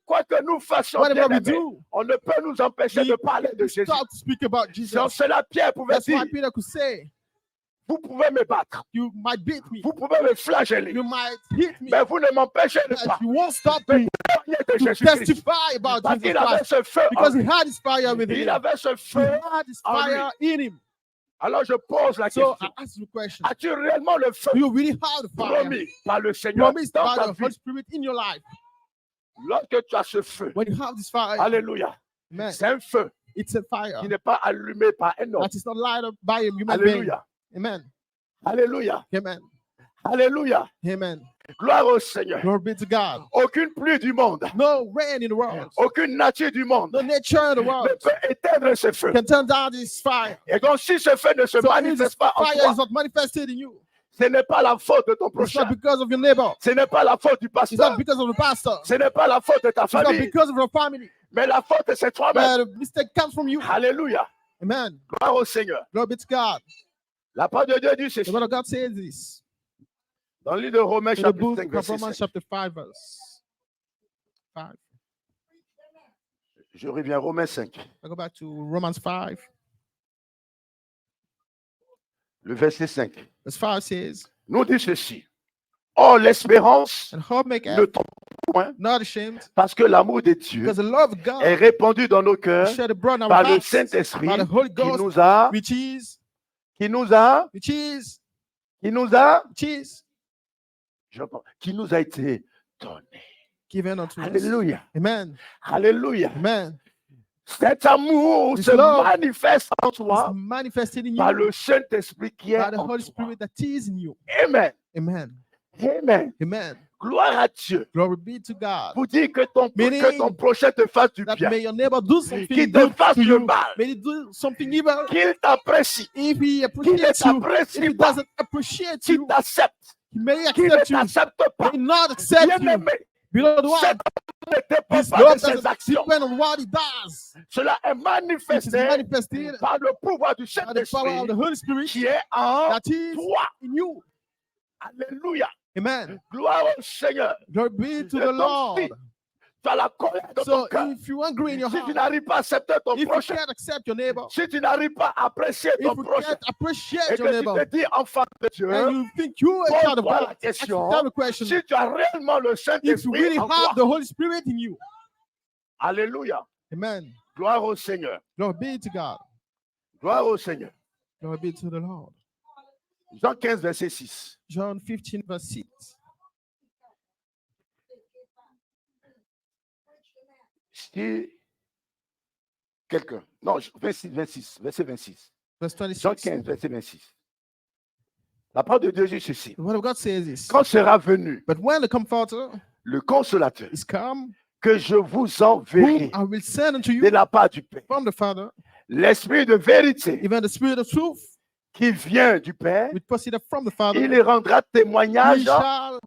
Quoi que nous fassions, whatever we bien-aimé, do, on ne peut nous empêcher de we parler de Jésus. start to speak about Jesus. Sans cela, Pierre pouvait That's dire, why Peter could say, vous pouvez me battre, you might beat me, vous pouvez me flageller, you might hit me, mais vous ne m'empêchez but pas you won't stop de me témoigner de to Jésus-Christ. testify about Parce Jesus qu'il avait Christ. ce feu en Because he lui. had his fire within Il him. avait ce He feu. had his en lui. fire in him. Alors je pose la So I question. ask you a question. As-tu réellement le feu Do you really have the fire promis par le Seigneur promised dans by ta the vie? Holy Spirit in your life? Lorsque tu as ce feu, When you have this fire, alléluia, amen, c'est un feu it's a fire qui n'est pas allumé par un homme. that is not light up by a human being. Alléluia, Amen. alléluia, Amen. alléluia. Amen. Gloire au Seigneur. Glory be to God. Aucune pluie du monde, No rain in the world, aucune nature du monde no nature in the ne world peut éteindre ce feu. can turn down this fire. Et donc si ce feu ne se So if this manifeste pas en fire toi, is not manifested in you, ce n'est pas la faute de ton it's prochain. not because of your neighbor. Ce n'est pas la faute du It's pasteur. not because of the pastor. Ce n'est pas la faute de ta It's not famille. because of your family. Mais la faute, c'est toi-même. But the mistake comes from you. Alléluia. Amen. Gloire au Seigneur. Glory be to God. La parole de Dieu dit ceci. The word of God says this. Dans le livre de Romains, In the chapitre book 5, of verset Romans 5. chapter 5, verse 5. Je reviens, Romains 5. I go back to Romans 5. Le verset 5. Verse 5 says, Nous dit ceci. Or, l'espérance and hope make ne tombe point, not ashamed, parce que l'amour de Dieu because the love of est God répandu dans nos is cœurs shed abroad in our par le hearts Saint-Esprit by the Holy qui Ghost, nous a, which is qui nous a été donné. given unto us. Alléluia. Amen. Alléluia. Amen. Cet amour This se love manifeste en It's toi manifested in par you le Saint-Esprit qui est by the en Holy toi. Spirit that is in you. Amen. Amen. Amen. Amen. Gloire à Dieu. Glory be to God. Pour dire que ton Meaning prochain te fasse du That bien. may your neighbor do something Qu'il te good fasse to le you. mal. May he do something evil. Qu'il t'apprécie. If he Qu'il ne appreciates you, if t'apprécie he pas. doesn't appreciate Qu'il you, t'accepte. he may Qu'il ne accept you, t'accepte pas. may not accept you. Bien-aimé, Beloved one, cet homme ne dépend his pas de love ses doesn't actions. depend on what he does. Cela est It is manifesté manifested par le pouvoir du by the power of Saint-Esprit the Holy Spirit qui est en that is toi. in you. Alléluia. Amen. Gloire au Seigneur. Glory be to Et the donc, Lord. si tu as la colère dans ton So cœur, if you're angry in your si tu heart, n'arrives pas à accepter ton if you prochain, can't accept your neighbor, si tu n'arrives pas à apprécier if ton you prochain, can't appreciate et your que tu neighbor, te dis enfant de Dieu, and you think you are a child of pose-toi God, la ask yourself question, the question, si tu as réellement le if you Saint-Esprit really en have toi. the Holy Spirit in you. Alléluia. Amen. Gloire au Seigneur. Glory be to God. Gloire au Seigneur. Glory be to the Lord. Jean 15, verset 6. John 15, verse 6. Si quelqu'un, non, 26, verset 26. Verse Jean 26. 15, verset 26. La parole de Dieu dit ceci. The word of God says this. Quand sera venu But when the Comforter le Consolateur, is come, que je vous whom enverrai I will send unto de you la part du Père, from the Father, l'Esprit de vérité even the Spirit of truth, qui vient du Père, which proceedeth from the Father, il rendra he témoignage, shall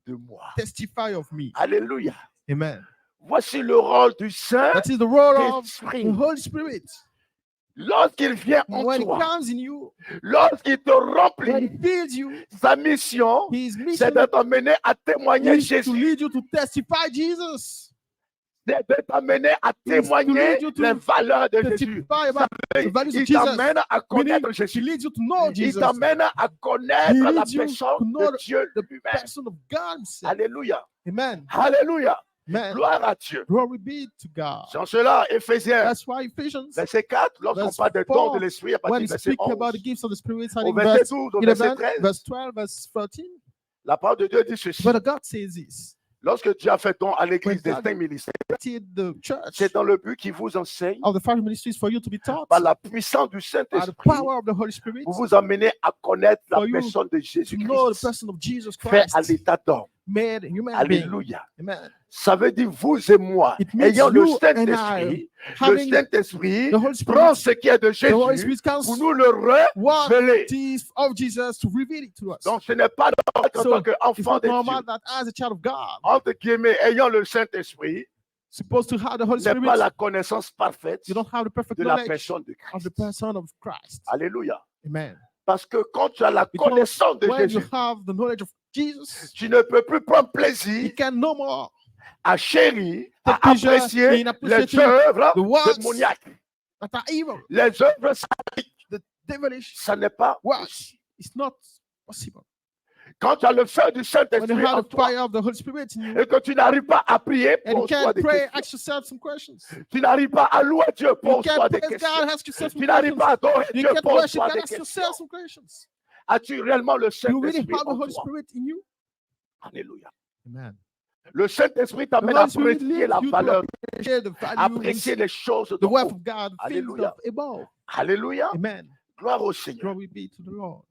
de moi. testify of me. Alléluia. Amen. Voici le rôle du Saint That is the role of the Esprit. Holy Spirit. Lorsqu'il vient en When it toi, comes in you, lorsqu'il te when remplit, it fills you, sa mission, his c'est mission de t'amener à témoigner is to Jésus. lead you to testify Jesus. C'est de t'amener à témoigner lead you to les valeurs de Jésus. Testify about the values of Il Jesus. t'amène à connaître Meaning, he Jésus. leads you to know Il Jesus, t'amène à connaître He la leads you personne to know de Dieu the lui-même. person of God himself. Alléluia. Amen. Alléluia. Amen. Gloire à Dieu. Glory be to God. Sans cela, Éphésiens, That's why Ephesians, verset 4, lorsqu'on verse parle des 4, dons de l'Esprit, à partir when du he verset speak 11, about the gifts of the Spirit, au in verset verse 12, au verset 11, 13, verse 12, verse 14, la parole de Dieu dit ceci. but God says this. Lorsque Dieu a fait don à l'église When des God 5 ministères, created the church c'est dans le but qu'il vous enseigne of the five ministries for you to be taught par la puissance du by the Saint-Esprit power of the Holy Spirit pour vous amener à connaître la for you personne de to know the Jésus-Christ person of Jesus fait à Christ, l'état d'homme. made human being. Alléluia. Amen. Ça veut dire vous et moi, It means ayant le you and Saint-Esprit, le having Saint-Esprit the Holy prend Spirit, ce qui est de the Holy Jésus Spirit comes pour nous le what révéler. is of Jesus to reveal it to us. Donc ce n'est pas normal en So, tant It's qu'enfant not de Dieu, normal that as a child of God, entre guillemets, ayant le Saint-Esprit, supposed to have the Holy n'est pas Spirit, la connaissance parfaite you don't have the perfect de la knowledge personne de of the Christ. person of Christ. Alléluia. Amen. Parce que quand tu as la Because connaissance de when you Jésus, have the knowledge of Jesus, tu ne peux plus prendre you plaisir can no more à chérir, à Take pleasure apprécier in les appreciating œuvres the works démoniaques. that are evil, Les œuvres sataniques, the devilish ça n'est pas works. possible. It's not possible. Quand tu as le feu du When you Saint-Esprit en have the toi fire of the Holy Spirit in you, et que tu n'arrives pas à prier, and you pose-toi can't des pray, questions. ask yourself some questions. Tu n'arrives pas à louer Dieu, You pose-toi can't des praise questions. God, ask yourself some Tu n'arrives questions. pas à adorer You Dieu, can't worship pose-toi God, des ask yourself questions. some questions. As-tu réellement le You really Saint-Esprit have the en Holy toi? Spirit in you? Alléluia. Amen. Le Saint-Esprit The t'amène à Holy Spirit apprécier leads la you valeur, to appreciate the values, apprécier les choses the d'en worth haut. of God, things Alléluia. of above. Alléluia. Amen. Gloire au Seigneur. Glory be to the Lord.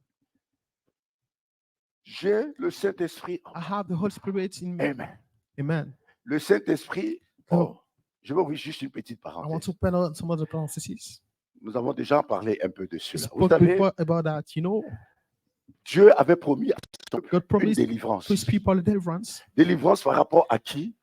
J'ai le Saint-Esprit en I moi. have the Holy Spirit in me. Amen. Amen. Le Saint-Esprit, Oh. je vais ouvrir juste une petite I want parenthèse. to pen out some other parentheses. Nous avons déjà parlé un peu de We cela. Vous spoke savez, before about that. You know, Dieu avait promis à son peuple God une promised délivrance. to his people a deliverance. Délivrance par rapport à qui?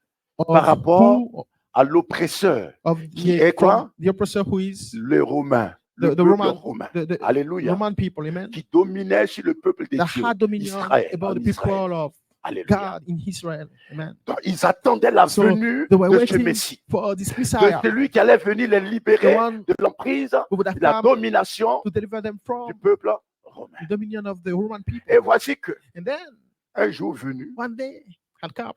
par rapport who, à l'oppresseur, of qui est quoi? the oppressor who is Le Romain, le the peuple Roman, romain. the Alléluia. Roman people, amen. Qui dominait sur le peuple de That Dieu, had dominion Israël, about en the Israël. people of Alléluia. God in Israel, amen. Donc, ils attendaient la So venue they were de ce waiting Messie, for this de Messiah, celui qui allait venir les the libérer one de l'emprise, who would have de la come domination to deliver them du from peuple romain. the dominion of the Roman people. Et voici que And then un jour venu, one day had come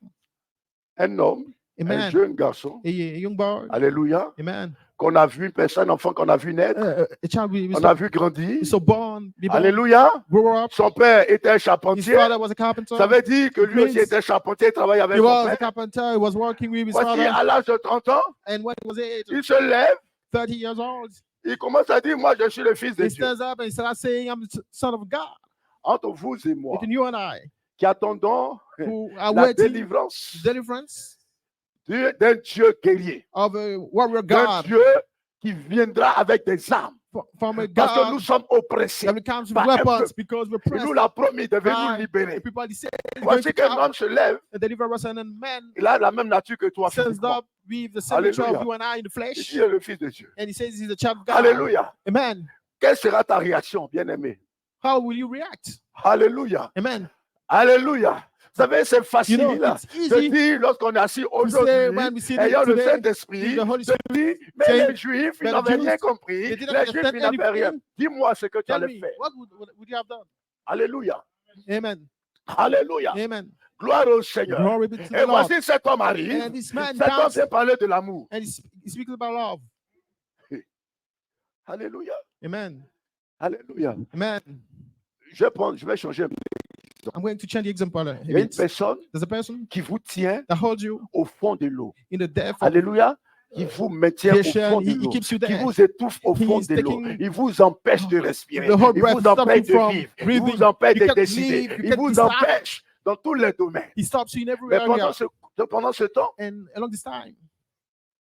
un homme, a un man, jeune garçon, a young boy, alléluia, a man, qu'on a vu, un enfant qu'on a vu naître, a child on a vu grandir, so born, be born, alléluia. grow up. Son père était un His charpentier, father was a carpenter. ça veut dire que lui aussi means était charpentier, il travaillait avec He son was a père. carpenter. He was working with his Voici, father. à l'âge de 30 ans, And when he was il se lève, 30 years old, il commence à dire, moi je suis le fils de he Dieu. stands up and he starts saying, "I'm the son of God." Entre vous et moi, Between you and I, qui attendons who are la waiting délivrance deliverance d'un Dieu guerrier, of a warrior d'un God, Dieu qui viendra avec des armes, from a parce que nous God sommes oppressés. that comes with par un weapons, peuple. because we're Il nous pressed l'a promis de venir nous by libérer. the people. He said, "He's going Voici to qu'un come homme se lève, and deliver us, and then man il a la même nature que toi, stands physiquement. up with the same nature of Alléluia. you and I in the Il flesh, dit, il est le fils de Dieu. and he says he's a child of God." Alléluia. Amen. Quelle sera ta réaction, bien-aimé? How will you react? Alléluia. Amen. Alléluia. Vous savez, c'est You facile know, it's de easy dire lorsqu'on est assis to say aujourd'hui, when we see ayant le today, Saint-Esprit, the Holy de dire, mais saying, les Juifs, ils but the n'avaient Jews, rien compris. they didn't Les Juifs, understand ils n'avaient rien. anything. Dis-moi ce que tu Tell allais me, faire. what would you have done? Alléluia. Amen. Alléluia. Amen. Gloire au Seigneur. Glory be to the Et Lord. voici cet homme arrive. And this man Cet homme comes vient parler de l'amour. and he speaks about love. Alléluia. Amen. Alléluia. Amen. Je vais changer. I'm going to change the example a Il y a une bit. personne There's a person qui vous tient that holds you au fond de l'eau. in the depth of Alléluia. Qui vous maintient au ocean. fond de He l'eau. keeps you Qui there. vous étouffe au He fond is de l'eau. taking Il vous empêche de respirer. the whole Il breath, vous stops empêche you de from vivre. Il breathing. vous empêche You de can't décider. live, you Il can't vous decide. empêche dans tous les domaines. He stops you in every Mais area. pendant ce temps, And along this time,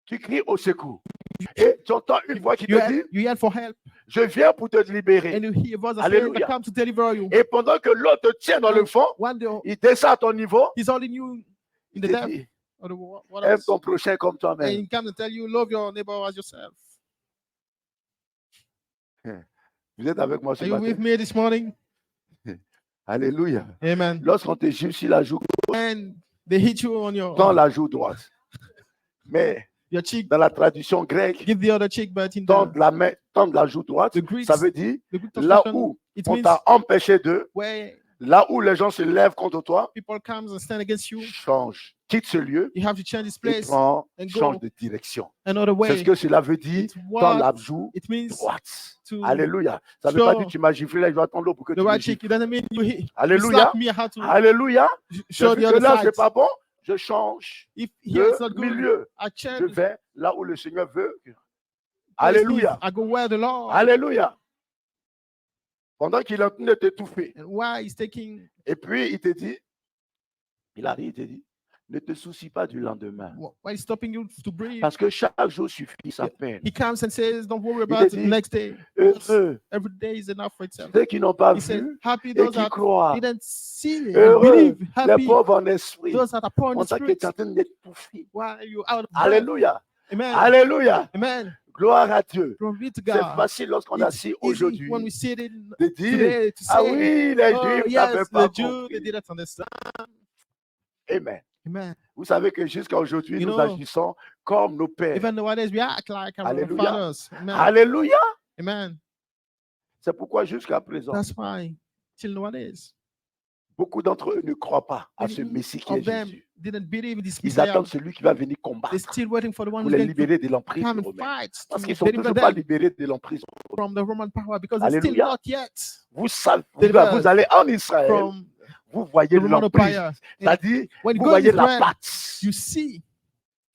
tu cries au secours. Et tu entends une voix qui te dit, you yell for help. je viens pour te libérer. And you hear a voice that Alléluia. comes to deliver you. Et pendant que l'autre te tient dans le fond, One day, il descend à ton niveau. he's holding you in Il the te depth. dit, Or what aime else? ton prochain comme And toi-même. he comes and tell you, love your neighbor as yourself. Vous êtes avec moi ce Are you matin? with me this morning? Alléluia. Amen. Lorsqu'on te juge sur la joue, And they hit you on dans la joue droite. Mais your cheek. dans la traduction grecque, Give the other cheek, but in tendre the la main, tendre la joue droite, Greeks, ça veut dire the Greek là translation, où it on means t'a empêché de, where là où les gens se lèvent contre toi, people comes and stand against you, change, quitte ce lieu you have to change this et place prends, and change go de direction. another C'est ce way. que cela veut dire, It's tendre what la joue it means droite. to Alléluia. Ça ne veut pas show dire que tu m'as giflé, là, je dois attendre l'eau pour que the tu me right gifles. cheek. It doesn't mean you Alléluia. slap me. I have to Alléluia. show J'ai the vu que other là, side. c'est pas bon, je change If here it's not de good, milieu. I Je change. vais là où le Seigneur veut. places. Alléluia. I go where the Lord. Alléluia. Pendant qu'il est en train de t'étouffer. And why he's taking, Et puis, il te dit, il arrive, il te dit, ne te soucie pas du lendemain. why he's stopping you to breathe. Parce que chaque jour suffit sa peine. He comes and says, don't worry te about the dit, next day. Heureux Every day is enough for itself. ceux qui n'ont pas He said, vu happy et those qui that croient. didn't see and Heureux believe. les Happy pauvres en esprit. those that are poor in On the sent qu'il spirit. est en train d'étouffer. Why are you out of breath? Alléluia. Amen. Alléluia. Amen. Gloire à Dieu. Glory be to C'est God. facile lorsqu'on est It's assis easy aujourd'hui when we sit in de dire, today to ah say, oui, les oh Juifs yes, n'avaient pas the Jews, they compris. didn't understand. Amen. Amen. Vous savez que jusqu'à aujourd'hui, You nous know, agissons comme nos pères. Even nowadays, we act like our Alléluia. fathers. Amen. Alléluia. Amen. C'est pourquoi jusqu'à présent, That's why, till nowadays, beaucoup d'entre eux ne croient pas à ce many Messie qui est of them Jésus. didn't believe in this Ils Messiah. attendent celui qui va venir combattre They're still waiting for the one pour who's les going to libérer de l'emprise come and romaine. fight Parce to qu'ils ne sont deliver toujours pas them libérés de l'emprise. from the Roman power because they're still Alléluia. not yet Vous savez, Delivered vous allez en Israël, from vous voyez the Roman l'emprise. empire. And C'est-à-dire, when you vous go in voyez la Israel, patte you see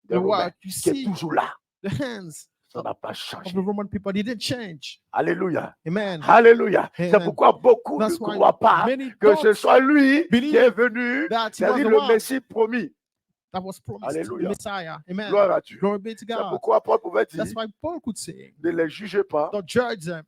des the Romains work, you qui est see toujours là. the hands Ça n'a pas of changé. the Roman people. They didn't change. Alléluia. Amen. Alléluia. C'est Amen. pourquoi beaucoup ne That's why croient pas many que ce don't soit lui qui believe est venu, that he was c'est-à-dire the le one Messie promis. that was promised, Alléluia. the Messiah. Amen. Gloire à Dieu. Glory be to C'est God. pourquoi Paul pouvait dire, That's why Paul could say, ne les jugez pas don't judge them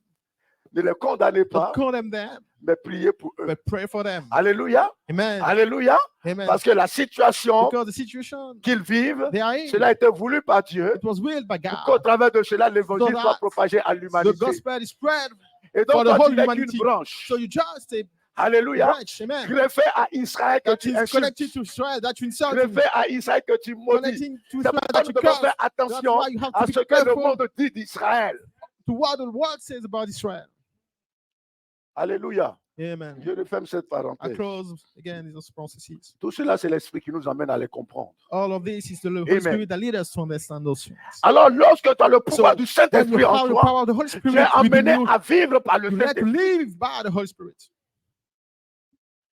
Ne les condamnez Don't pas, condemn them, mais priez pour eux. but pray for them. Alléluia. Amen. Alléluia. Amen. Parce que la situation Because the situation qu'ils vivent, they are in, cela a été voulu par Dieu. it was willed by Pour qu'au God. travers de cela, l'évangile So soit that propagé à The l'humanité. gospel is spread Et for donc, the quand whole tu n'es qu'une humanity. branche, So you just a alléluia, branch, amen, greffé à Israël que that tu is insultes, connected to Israel, that you insult, greffé à Israël que tu maudis. connecting to C'est Israel, pourquoi that nous you devons curse. faire That's attention why you have à to ce be que le careful monde dit d'Israël. to what the world says about Israel. Alléluia. Amen. Je referme cette I parenthèse. close again these processes. Tout cela, c'est l'esprit qui nous amène à les comprendre. All of this is the Holy Amen. Spirit that leads us to understand those things. Alors, lorsque tu as le pouvoir So, du when you Saint-Esprit en have the toi, power of the Holy tu es Spirit within amené you, à vivre par le you let to Saint-Esprit. live by the Holy Spirit.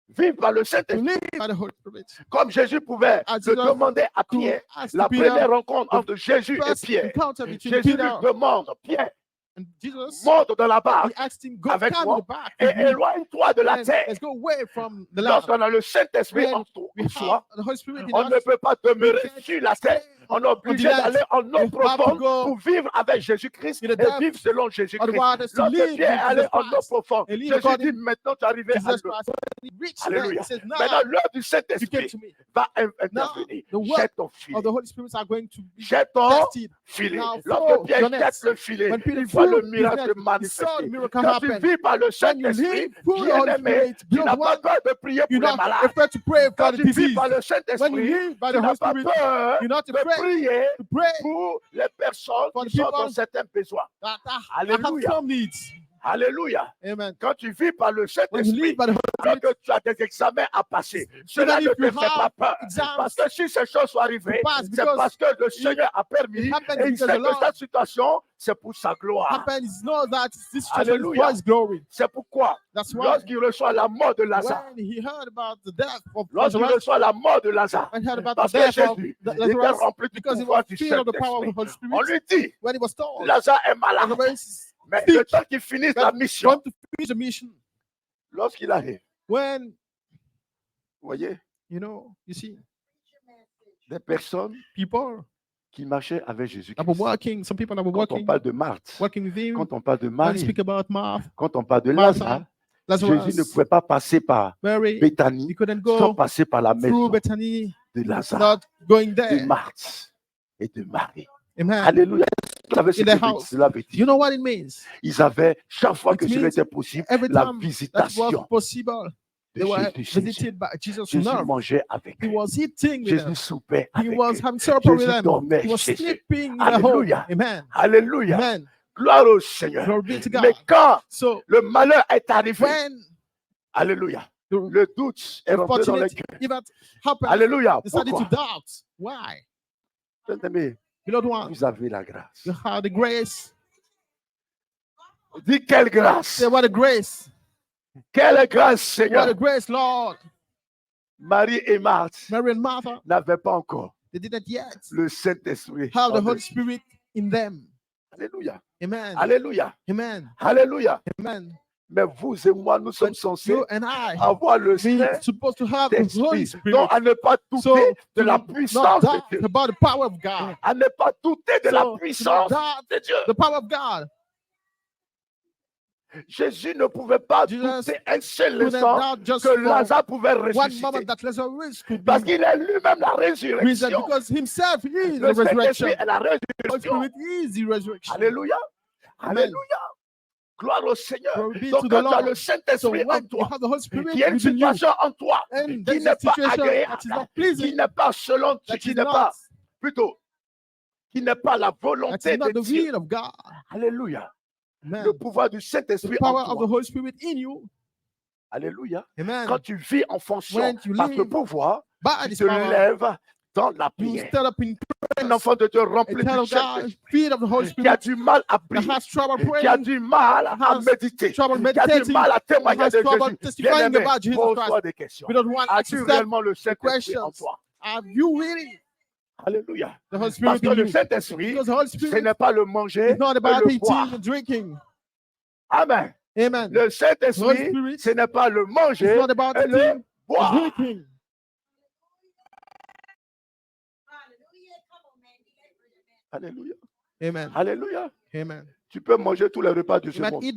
Vivre par le To Saint-Esprit. live by the Holy Spirit. Comme Jésus pouvait As le Jesus demander à could Pierre. ask La Peter, première rencontre the entre Jésus et first Pierre. encounter between Jésus lui Peter demande, Pierre, and Jesus, monte dans la he barque asked him, go avec come moi in the back et with me, éloigne-toi de la and terre. let's go away from the land. Lorsqu'on a le Saint-Esprit When en we en soi, have the Holy Spirit in on ne us, peut pas demeurer can't sur la terre. stay On est obligé on the land. d'aller en eau You have to profonde go pour vivre avec Jésus-Christ in the et depth vivre selon of the Jésus-Christ. waters to Lorsque live Pierre est with allé Jesus en eau Christ profonde, and live Jésus according dit maintenant tu es arrivé à Jesus l'eau. Christ. When he reached there, Alléluia. he says, now Maintenant, l'heure du you came Saint-Esprit to me. va Now intervenir. the work Jette ton of filet. the Holy Spirit are going to be Jette ton tested. filet. Now Lorsque throw Pierre your jette nets. le filet, When Peter il voit le threw his miracle net, he saw the manifester. miracle Quand tu happen. vis par le When you Saint-Esprit, live through the Holy bien-aimé, Spirit, tu beloved n'as pas one, peur de prier you're pour les not malades. afraid to pray Quand for the tu vis disease. par le When you Saint-Esprit, live by tu the n'as Holy pas Spirit, peur you're not de afraid prier to pray pour les personnes for qui the sont dans people certains besoins. that have Alléluia. some needs. Alléluia. Amen. Quand tu vis par le When you Saint-Esprit, live by the Holy alors Spirit, que tu as des examens à passer, cela even ne if you te fait pas have peur. exams Parce que si ces choses sont arrivées, to pass, c'est because parce que le Seigneur a permis it happens et il because sait the que Lord cette situation, c'est pour sa gloire. happens, know that this situation is Alléluia. for his glory. C'est pourquoi, That's why lorsqu'il reçoit la mort de Lazare, when he heard about the death of lorsqu'il Lazarus, reçoit la mort de Lazare, when he heard about parce the que death of Jésus était Lazarus, rempli du because he pouvoir was du filled of the power of the Saint-Esprit, Holy on Spirit, lui dit, when he was told Lazare est malade, Lazarus is mais sick, le temps qu'il finisse la but mission, going to finish the mission, lorsqu'il arrive, when, vous voyez, you know, you see, des personnes people qui marchaient avec that were Jésus-Christ. working, some people that were Quand on working, parle de Marthe, working with him, quand on parle de when you Marie, speak about Martha, quand on parle de Martha, Lazare, Jésus ne pouvait pas passer par Mary, Béthanie he couldn't sans go passer par la through maison Bethany, de Lazare, not going de there. Marthe et de Marie. Amen. Alléluia. Vous savez ce In the que house. cela veut You dire? know what it means? Ils avaient, chaque fois It que cela means était possible, every la time that was visitation possible, they de were Jésus. visited by Jesus' Jésus nerve. mangeait avec He eux. was eating with Jésus them. soupait He avec was eux. having supper with Jésus them. dormait He was chez eux. sleeping in their home. Alléluia. Amen. Alléluia. Amen. Gloire au Seigneur. Glory be to Mais God. quand So le malheur est arrivé, when alléluia, the le doute est rentré dans les unfortunate cœurs. event happened, Alléluia. they started to Pourquoi? doubt. Why? Bien-aimé, Beloved one, vous avez la grâce. you have the grace. Dis quelle grâce. Say, what a grace. Quelle grâce, What a Seigneur. grace, Lord. Marie et Marthe Mary and Martha, n'avaient pas encore they didn't yet le Saint-Esprit. have the en eux. Holy Spirit in them. Alléluia. Amen. Alléluia. Amen. Alléluia. Amen. Mais vous et moi, nous sommes But censés you and I, avoir le we're supposed to have the Holy Saint-Esprit. Donc, Spirit. à ne pas douter So, de la to puissance not de doubt Dieu. about the power of God. À ne pas douter de la So, to not puissance doubt de Dieu. the power of God. Jésus ne pouvait pas Jesus douter un seul Couldn't instant doubt just que for Lazare pouvait one ressusciter. moment that Lazarus could Parce be qu'il est lui-même la risen, résurrection. because himself is Le the resurrection. Saint-Esprit est la Holy résurrection. Spirit is the resurrection. Alléluia. Amen. Alléluia. Gloire au Seigneur. Glory be Donc, to the quand tu as Lord. le So Saint-Esprit en when you toi, have the Holy Spirit qui est une within you, situation en toi and qui there's n'est a pas situation that is agréable, not qui pleasing, n'est pas selon, that qui is n'est not, pas, plutôt, qui n'est pas la that volonté is not de the Dieu. will of God. Alléluia. Amen. Le pouvoir du The Saint-Esprit en power of the toi. Holy Spirit in you. Alléluia. Amen. Quand tu vis en fonction When you par ce live pouvoir, by tu this te power, lèves dans la you prière. stand up in Un enfant de Dieu a rempli child du of God, Saint-Esprit, feet of the Holy qui a Spirit, du mal à that prier, has trouble qui a praying, du mal à has méditer, trouble qui a du meditating, mal à that témoigner has de trouble Jésus. testifying Bien-aimé, about Jesus pose-toi Christ. des questions. We don't want to As-tu ask réellement le the Saint-Esprit en questions. toi? Have you really Alléluia. the Holy Parce Spirit que in le you? Saint-Esprit, Because the Holy ce Spirit n'est pas le manger is not et about le eating boire. and drinking. Amen. Amen. Le Holy Saint-Esprit, Spirit ce n'est pas le It's manger not about et le eating and boire. drinking. Alléluia. Amen. Alléluia. Amen. Tu peux manger tous les repas de You ce might monde. eat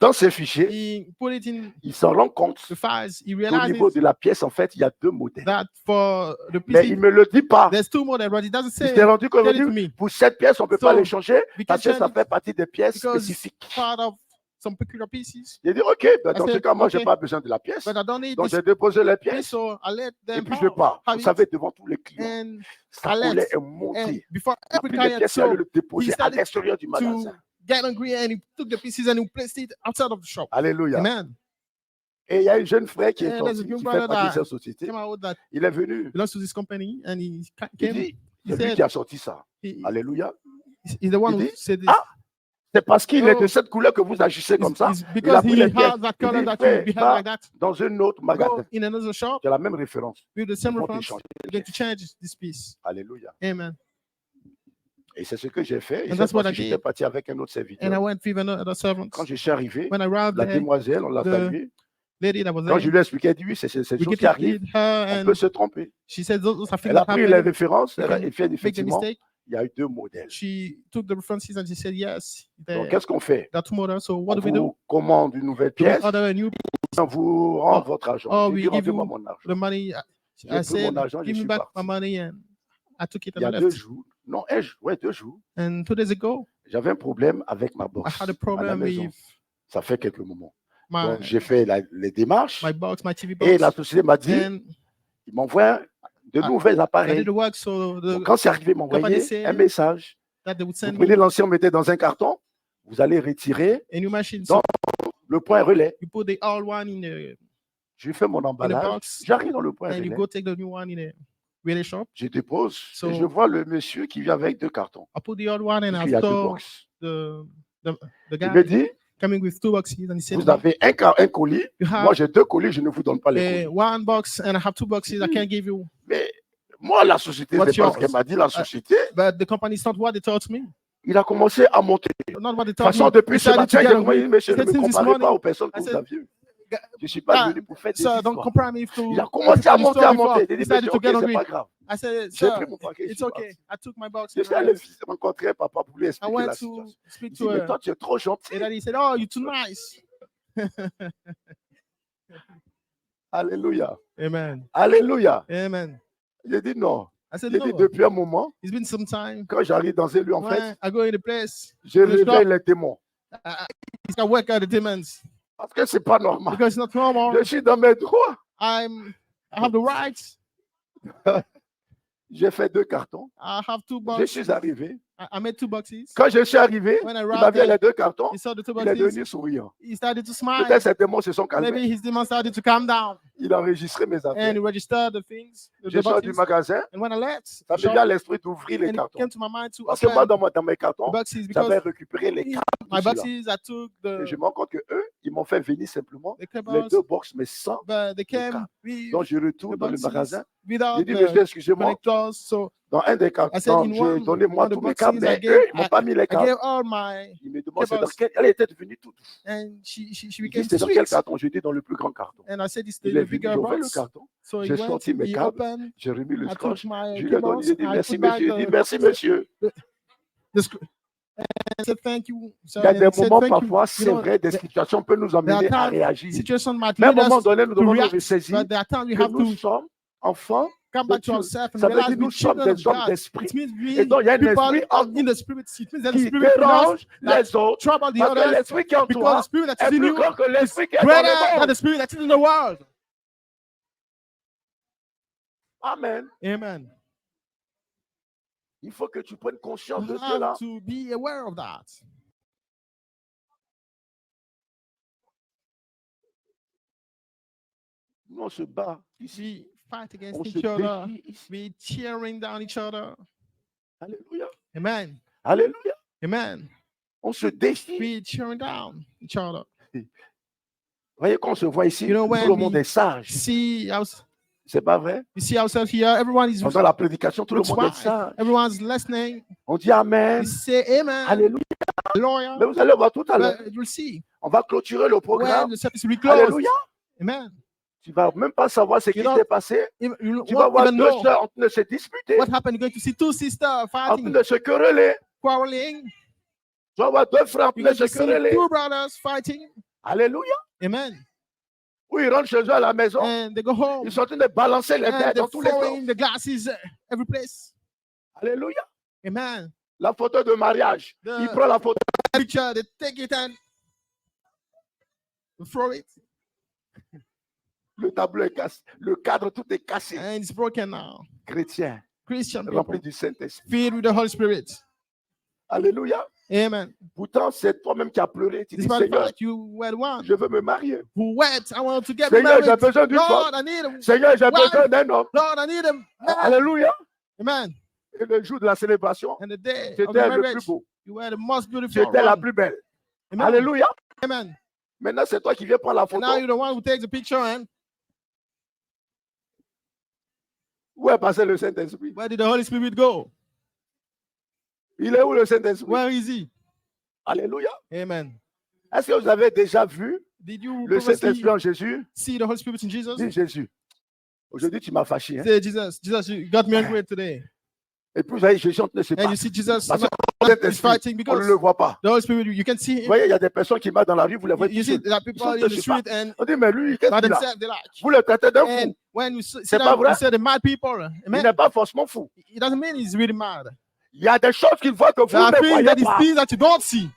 Dans ces fichiers, he put it in il s'en rend compte the files. He qu'au realized niveau de la pièce, en fait, il y a 2 modèles. that for the Mais PC, il ne me le dit pas. there's 2 models, but it doesn't Il say s'est rendu compte tell it to que me. pour cette pièce, on ne peut pas So, les changer we parce can que ça change fait it partie des pièces because spécifiques. part of some peculiar pieces. J'ai dit, OK, ben, dans ce said, cas, moi, je n'ai okay, pas besoin de la pièce. But I don't need Donc, this j'ai déposé les piece, pièces so I let et them puis je pars. have Vous it. savez, devant tous les clients, And sa I colère left. est And montée. before Il a every pris les client pièces et allait saw, le déposer à started l'extérieur du to magasin. get angry and he took the pieces and he placed it outside of the shop. Alléluia. Amen. Et il y a un jeune frère qui est And there's a sorti, young qui fait brother partie de that cette société. came out that Il est venu. belongs to this company and he Il came. dit, He c'est lui said qui a sorti ça. he, Alléluia. he's the one Il who dit, said this. ah, c'est parce qu'il est de Oh, cette couleur que vous agissez comme ça. It's Il a because pris he les pièces. has that Il color dit, that you fais, behave va like that. dans un autre Go magasin. in another shop C'est la même référence. with the Ils same vont reference. t'échanger les You're going to pièces. change this piece. Alléluia. Amen. Et c'est ce que j'ai fait. Et And cette that's what I fois-ci, j'étais did. parti avec un autre And I serviteur. went with another servant. Quand je suis arrivé, When I arrived la there, demoiselle, on l'a the saluée. lady that was Quand there, je lui ai expliqué, elle dit oui, c'est ces we choses get qui to arrivent. meet her On and peut se tromper. she said those are things Elle a that pris les happen. références You elle a can fait make the effectivement, mistake. il y a eu 2 modèles. She took the references and she said, yes, Donc, there qu'est-ce qu'on fait? are 2 models. So what On do we do? vous commande une nouvelle Do we pièce, order a new on vous rend Oh, votre argent. oh, J'ai we dit, give rendez-moi you mon argent. the money? J'ai I pris said, mon argent, je give me suis back parti. my money, and I took it Il y and a I 2 left. jours, non, 2 jours, And 2 days ago, j'avais un problème avec ma I box had a à la problem maison. with Ça fait quelques moments. Donc, my j'ai fait les démarches my TV et la box, société m'a dit, and il m'envoie de nouveaux I did appareils. the work. So Donc, the quand c'est arrivé, il company m'envoyait said un message. that they would Vous send prenez me l'ancien, vous mettez dans un carton, vous allez retirer a new machine. Donc, So le point relais. you put the old one in Je fais mon a emballage, box, j'arrive dans le point and you relais, go take the new one in a relay shop. je dépose So- et je vois le monsieur qui vient avec 2 cartons. I put the old one and Et I puis, il y a 2 saw box. the Il guy me dit, coming with 2 boxes, and he said, vous avez un colis, you moi have j'ai 2 colis, je ne vous donne pas les colis. one box and I have 2 boxes. I can't give you. Mais moi, la société, What's c'est pas ce yours? qu'elle m'a dit, la société. But the company is not what they told me. Il a commencé à monter. Not what they De toute told façon, me. depuis ce Decided matin, to j'ai get commencé, angry. monsieur, He ne said, me since this comparez pas morning, aux personnes que I vous said, avez vues. "Ga- Je ne suis pas Ah, venu pour faire des Sir, don't histoires. compare me to. Il a commencé à monter, à monter. J'ai dit, Decided monsieur, to ok, get c'est angry. pas grave. I said, J'ai sir, pris mon paquet, je it's suis okay. parti. I took my box. Je And suis allé I rencontrer papa pour lui expliquer la went to situation. speak Il dit, to mais her. toi, tu es trop gentil. And then he said, oh, you're too nice. Alléluia. Amen. Alléluia. Amen. J'ai dit non. I said, J'ai dit no. depuis un moment, It's been some time. quand j'arrive dans un lieu, en fait, When I go in the place, je in the shop, réveille les démons. he's got work out the demons Parce que c'est pas normal. because it's not normal. Je suis dans mes droits. I have the rights. J'ai fait 2 cartons. I have 2 Je boxes. suis arrivé. I made 2 boxes. Quand je suis arrivé, When I il arrived m'avait there, les 2 cartons. he saw the 2 Il est boxes. devenu souriant. He started to smile. Peut-être ces démons se sont calmés. Maybe his demons started to calm down. Il a enregistré mes And affaires. he registered the things, Je the sors du boxes. magasin. And when I left, Ça the me vient shop, à l'esprit d'ouvrir les and it cartons. came to my mind to Parce que moi, open dans mes the cartons, boxes j'avais because récupéré les cartons. my ceux-là. boxes, I took Et je the me rends compte qu'eux, ils m'ont fait venir simplement came les out, 2 box, mais sans. but they came cartes. with Donc, je the retourne dans le boxes magasin. without J'ai dit, monsieur, the excusez-moi, connectors. So dans un des I said, cartons, in j'ai one donné moi of the tous mes boxes, câbles, mais eux, ils m'ont pas mis les I câbles. gave all my, Ils me demandent, c'est dans cables. quel. Elle était devenue toute. and she Ils became disent, c'est dans quel sweet. carton? Je dis, dans le plus grand carton. And I said, it's Il the est venu, bigger j'ai ouvert le box. carton. So he J'ai went, sorti mes he câbles. opened, J'ai remis le I took scotch. my Je lui ai donné, cables, j'ai dit, I merci, put back monsieur. Il dit, merci, monsieur. the screw. And I said, thank you. So Il y a and des he said, moments, thank you. parfois, You c'est know, vrai, des situations peuvent nous there are amener à times réagir. situation might Mais à un lead moment us donné, nous to devons nous react, ressaisir but there are times we que have nous to sommes enfants. come back to Dieu. ourselves and Ça veut realize dire nous we're sommes children of des hommes God. d'esprit It means Et donc, il y a un people esprit en in the spirit. It means that the qui spirit in us dérange that les autres. trouble the Parce que others l'esprit qui est en because toi the spirit that est is in plus you grand que l'esprit qui est dans greater le than monde. the spirit that is in the world. Amen. Amen. Il faut que tu prennes conscience de You cela. have to be aware of that. Nous, on se bat ici. We fight against On se each other. défie ici. We tearing down each other. Alléluia. Amen. Alléluia. Amen. On se défie. We tearing down each other. Vous voyez, quand on se voit ici, You know, tout when le monde we est sage. See, C'est pas vrai? you see ourselves here. Everyone is Pendant la prédication, tout le looks monde est wise. sage. Everyone's listening. On dit Amen. We say amen. Alléluia. Lawyer. Mais vous allez voir tout à l'heure. But you'll see On va clôturer le when programme. the service will be closed. Alléluia. Amen. Tu vas même pas savoir ce qui You know, s'est passé. You Tu vas won't voir even 2 know sœurs en train de se disputer, what happened. You're going to see 2 sisters en train fighting, de se quereller. quarreling. Tu vas voir 2 frères en You're train de going se to see quereller. 2 brothers fighting. Alléluia. Amen. Ou ils rentrent chez eux à la maison. And they go home. Ils sont en train de balancer les verres And they're dans tous les sens. throwing the glasses every place. Alléluia. Amen. La photo de mariage. Il prend la photo. Picture, they take it and throw it. Le tableau est cassé. Le cadre, tout est cassé. And it's broken now. Chrétien, Christian rempli people du Saint-Esprit. filled with the Holy Spirit. Alléluia. Amen. Pourtant, c'est toi-même qui as pleuré. Tu dis, Despite the Seigneur, fact you were the one je veux me marier. who wept, I want to get Seigneur, j'ai married. besoin d'une Lord, femme. I need a Seigneur, j'ai wife. besoin d'un homme. Lord, I need a man. Alléluia. Amen. Et le jour de la célébration, And the day tu of the étais le plus marriage, beau. you were the most Tu beautiful étais la one. plus belle. Amen. Alléluia. Amen. Maintenant, c'est toi qui viens prendre la And now photo. you're the one who takes the picture. And Où est passé le Saint-Esprit? where did the Holy Spirit go? Il est où le Saint-Esprit? Where is he? Alléluia. Amen. Est-ce que vous avez déjà vu Did you le previously Saint-Esprit en Jésus? see the Holy Spirit in Jesus? Dis Jésus. Aujourd'hui, tu m'as fâché. Hein? Say, Jesus, you got me angry today. Et puis, vous voyez, Jésus ne sait And pas. you see Jesus Parce que not- le is Saint-Esprit, fighting on because ne le voit pas. the Holy Spirit, you can see Vous him. voyez, il y a des personnes qui marchent dans la rue, vous les voyez. You see that people Ils in sont the je sais street pas. and On dit, mais lui, qu'est-ce by qu'il a? themselves they like. Vous le traitez d'un And fou. when you see C'est pas them, vrai? you say the mad people. Il Amen. n'est pas forcément fou. It doesn't mean he's really mad. Il y a des choses qu'il voit que vous There are ne things voyez that he pas. sees that you don't see.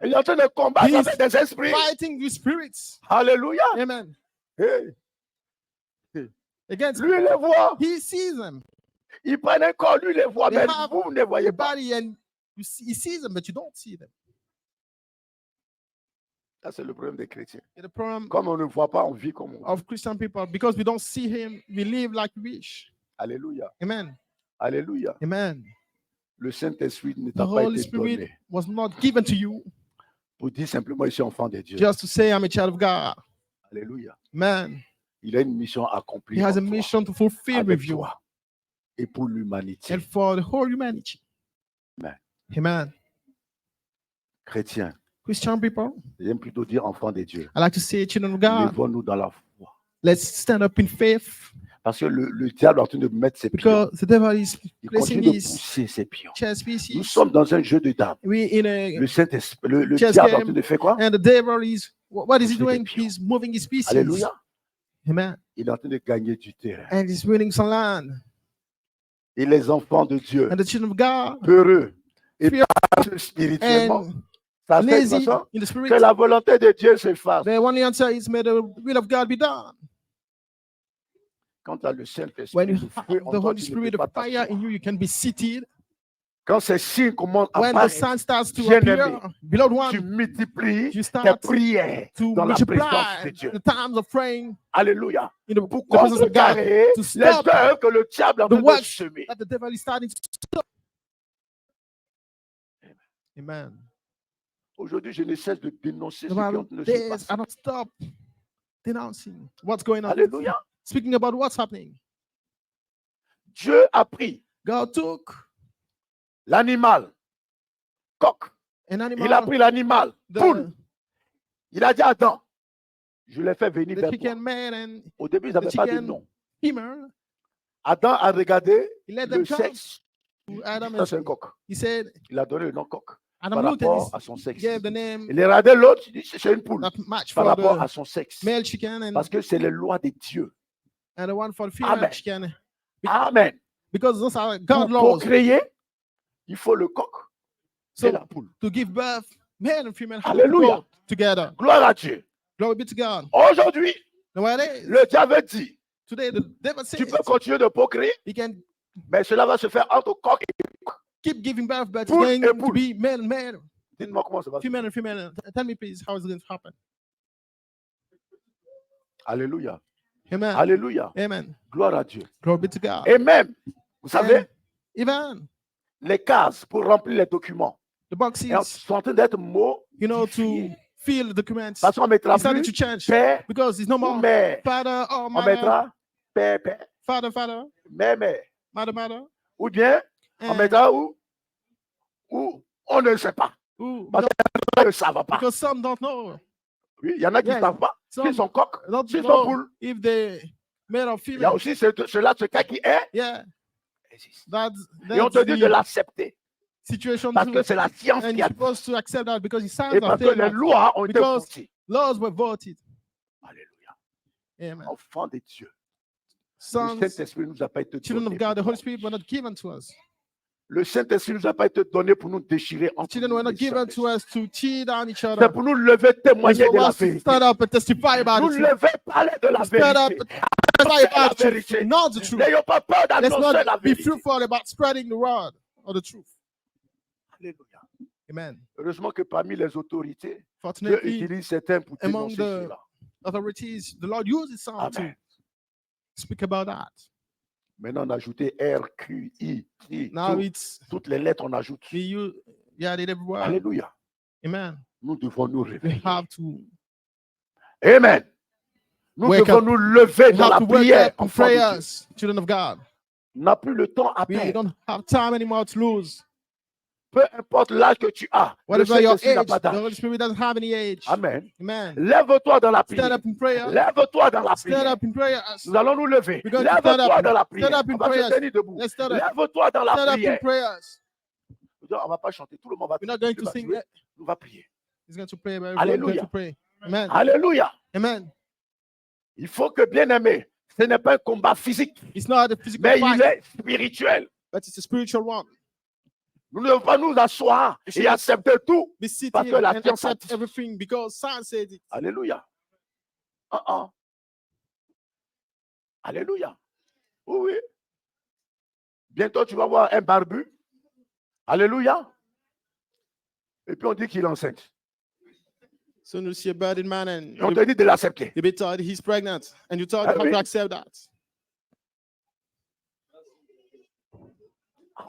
Il est en train de combattre He's avec des esprits. Fighting with spirits. Alléluia. Amen. Hey, Against lui, il les voit. he sees them. Il prend un corps, lui, il les voit. They Mais have vous ne les voyez Your pas. body and he sees them, but you don't see them. Ça, c'est le problème des chrétiens. The problem Comme on ne voit pas, on vit comme on vit. of Christian people, because we don't see him, we live like we wish. Alléluia. Amen. Alléluia. Amen. Le Saint-Esprit ne The t'a pas Holy été Spirit donné was not given to you pour dire simplement, je suis enfant de Dieu. just to say I'm a child of God. Alléluia. Man, Il a une mission à he accomplir has a en toi, mission to fulfill avec with you toi et pour l'humanité. and for the whole humanity. Amen. Amen. Chrétiens, Christian people, j'aime plutôt dire enfant de Dieu. I like to say children of God, Lèvons-nous dans la foi. let's stand up in faith Parce que le diable est en train de mettre ses pions. because the devil is Il placing continue de his pousser ses pions. chess Nous pieces. sommes dans un jeu de dames. We in a Le Saint-Esprit, le Chess diable est en game. train de faire quoi? and the devil is what is he Pousser des doing? pions. He's moving his pieces. Alléluia. Amen. Il est en train de gagner du terrain. And he's winning some land. Et les enfants de Dieu, And the children of God heureux et Fear- pieux spirituellement, and ça fait de lazy façon in the spirit. que la volonté de Dieu se fasse. The only answer is may the will of God be done. Quand tu as le Saint-Esprit, When you le have feu en the toi, Holy tu ne peux Spirit pas of fire in t'asseoir. you, you can be seated. Quand ces signes commencent à When the apparaître, sun starts to bien-aimé, appear, beloved tu one, multiplies you tes start prières to dans la présence multiply de Dieu. the times of praying Alléluia. in the Pour presence of God, contrecarrer to les stop œuvres que le diable est en the train de works semer. that the devil is starting to stop. Amen. Aujourd'hui, je ne cesse de dénoncer The ce qui est en Bible train de se says, passer. I don't stop denouncing what's going on. Alléluia. Speaking about what's happening. Dieu a pris God took l'animal, coq. an animal, Il a pris l'animal, poule. the, Il a dit à Adam, je l'ai fait venir the vers toi. chicken man and Au début, ils n'avaient the pas de chicken nom. femur. Adam a regardé He let le them come sexe. to Adam Ça, c'est un and coq. he said, Il a donné le nom coq Adam par looked rapport and à son sexe. he gave the name Il a regardé l'autre, il dit, c'est une poule that match par for rapport à the son sexe. male chicken and, Parce que c'est les lois de Dieu. and the one for the female Amen. chicken. Amen. Because those are Pour God laws. procréer, il faut le coq et So la poule. to give birth, male and female have to Alléluia. go together. Gloire à Dieu. Glory be to God. Aujourd'hui, Nowadays, le diable dit, today the devil tu says peux continuer de procréer, he can mais cela va se faire entre coq et coq. keep giving birth, but it's Poule going et to poule. be male and male, Dites-moi comment ça va se faire. female and female. Tell me please how is it going to happen? Alléluia. Amen. Alléluia. Amen. Gloire à Dieu. Glory be to God. Et même, vous savez, And even les cases pour remplir les documents the boxes, sont en train d'être mots. you know, to fill the documents, Parce qu'on mettra it's starting plus to change père because it's no ou more mère. father or On mother, mettra père, père, father, mère, mère. mother, mother. Ou bien, on And, mettra où on ne sait pas. ooh, Parce qu'ils ne savent pas. because some don't know. Oui, il y en a qui ne Yes. savent pas. Some S'ils sont coqs, don't s'ils sont know poules. if they male or Il y a female. aussi ce cas qui est. Yeah, existe. that's Et on te dit de the, l'accepter. situation Parce que too. c'est la science And qui you're a dit. supposed to accept that because his sons Et are parce que saying les that. lois ont été Because votées. laws were voted. Alléluia. Amen. Enfants de Dieu. Le Sons, Saint-Esprit ne nous a pas été children donné. of God, the pour Holy Spirit were nous. not given to us. Le Saint-Esprit ne nous a pas été donné pour nous déchirer The entre children nous. were not les given to Saints-Esprit. us to cheat on each C'est other. pour nous lever, It's témoigner for de la us to vérité. stand up and testify about Nous the truth. lever, parler de la Stand up vérité. and testify Annoncer la about the truth. vérité. Not the truth. N'ayons pas peur Let's d'annoncer la not be vérité. fruitful about spreading the word or the truth. Alléluia. Amen. Heureusement que parmi les autorités, Dieu Fortunately, utilise certains pour among dénoncer the cela. authorities, the Lord uses some Amen. to speak about that. Maintenant, on a ajouté R, Q, I, T, Now tout. it's Toutes les lettres, on ajoute. we use yeah, it everywhere. Alléluia. Amen. Nous devons nous We réveiller. have to Amen. Nous Wake devons up. nous lever we dans have la to wake prière. up in enfants de Dieu. prayers, children of God. On n'a plus le temps à We perdre. don't have time anymore to lose. Peu importe l'âge que tu as. Le Whatever your Saint-Esprit n'a age, pas the Holy d'âge. Spirit doesn't have any age. Amen. Amen. Lève-toi dans la Stand prière. up in prayer. Lève-toi dans la Stand prière. up in prayer. Nous allons nous lever. We're going to stand Lève-toi up. dans la Stand prière. up in On va se prayers. tenir debout. Let's stand up. Lève-toi dans la Stand up in prière. prayers. On ne va pas chanter. Tout le monde va We're not going tu to vas sing. jouer. On va prier. He's going to pray, but we're going Alléluia. to pray. Amen. Alléluia. Amen. Il faut que, bien aimé, ce n'est pas un combat physique, It's not a physical mais il fight, est spirituel. but it's a spiritual one. Nous ne devons pas nous asseoir et accepter tout. Be sitting Parce que la and science a accept dit. everything because science said it. Alléluia. Alléluia. Oui, oui. Bientôt, tu vas voir un barbu. Alléluia. Et puis on dit qu'il est enceinte. So you see a burdened man and Et on te dit de l'accepter. you be told he's pregnant and you told Ah him oui. to accept that.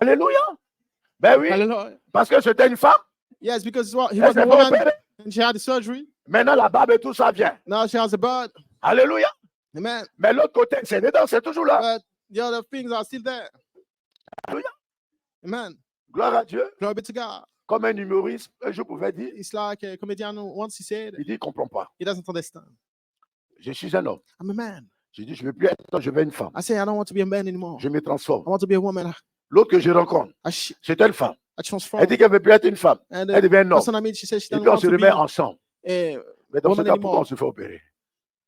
Alléluia. Ben oui. Hallelujah. Parce que c'était une femme. Yes, because he Elle was s'est a fait woman opérer. and she had the surgery. Maintenant, la barbe et tout ça vient. Now she has a bird. Alléluia. Amen. Mais l'autre côté, c'est dedans, c'est toujours là. But the other things are still there. Alléluia. Amen. Gloire à Dieu. Glory be to God. Comme un humoriste, un jour pouvait dire, It's like a comedian once he said, il dit, il ne comprend pas. he doesn't understand. Je suis un homme. I'm a man. Je dis, je ne veux plus être, je veux une femme. I say, I don't want to be a man anymore. Je me transforme. I want to be a woman. L'autre que je rencontre, I c'est une femme. transform. Elle dit qu'elle ne veut plus être une femme. And Elle the devient un homme. person I meet, she says she Et doesn't puis on want se to be remet ensemble. a Mais dans ce woman cas, pourquoi on anymore. se fait opérer?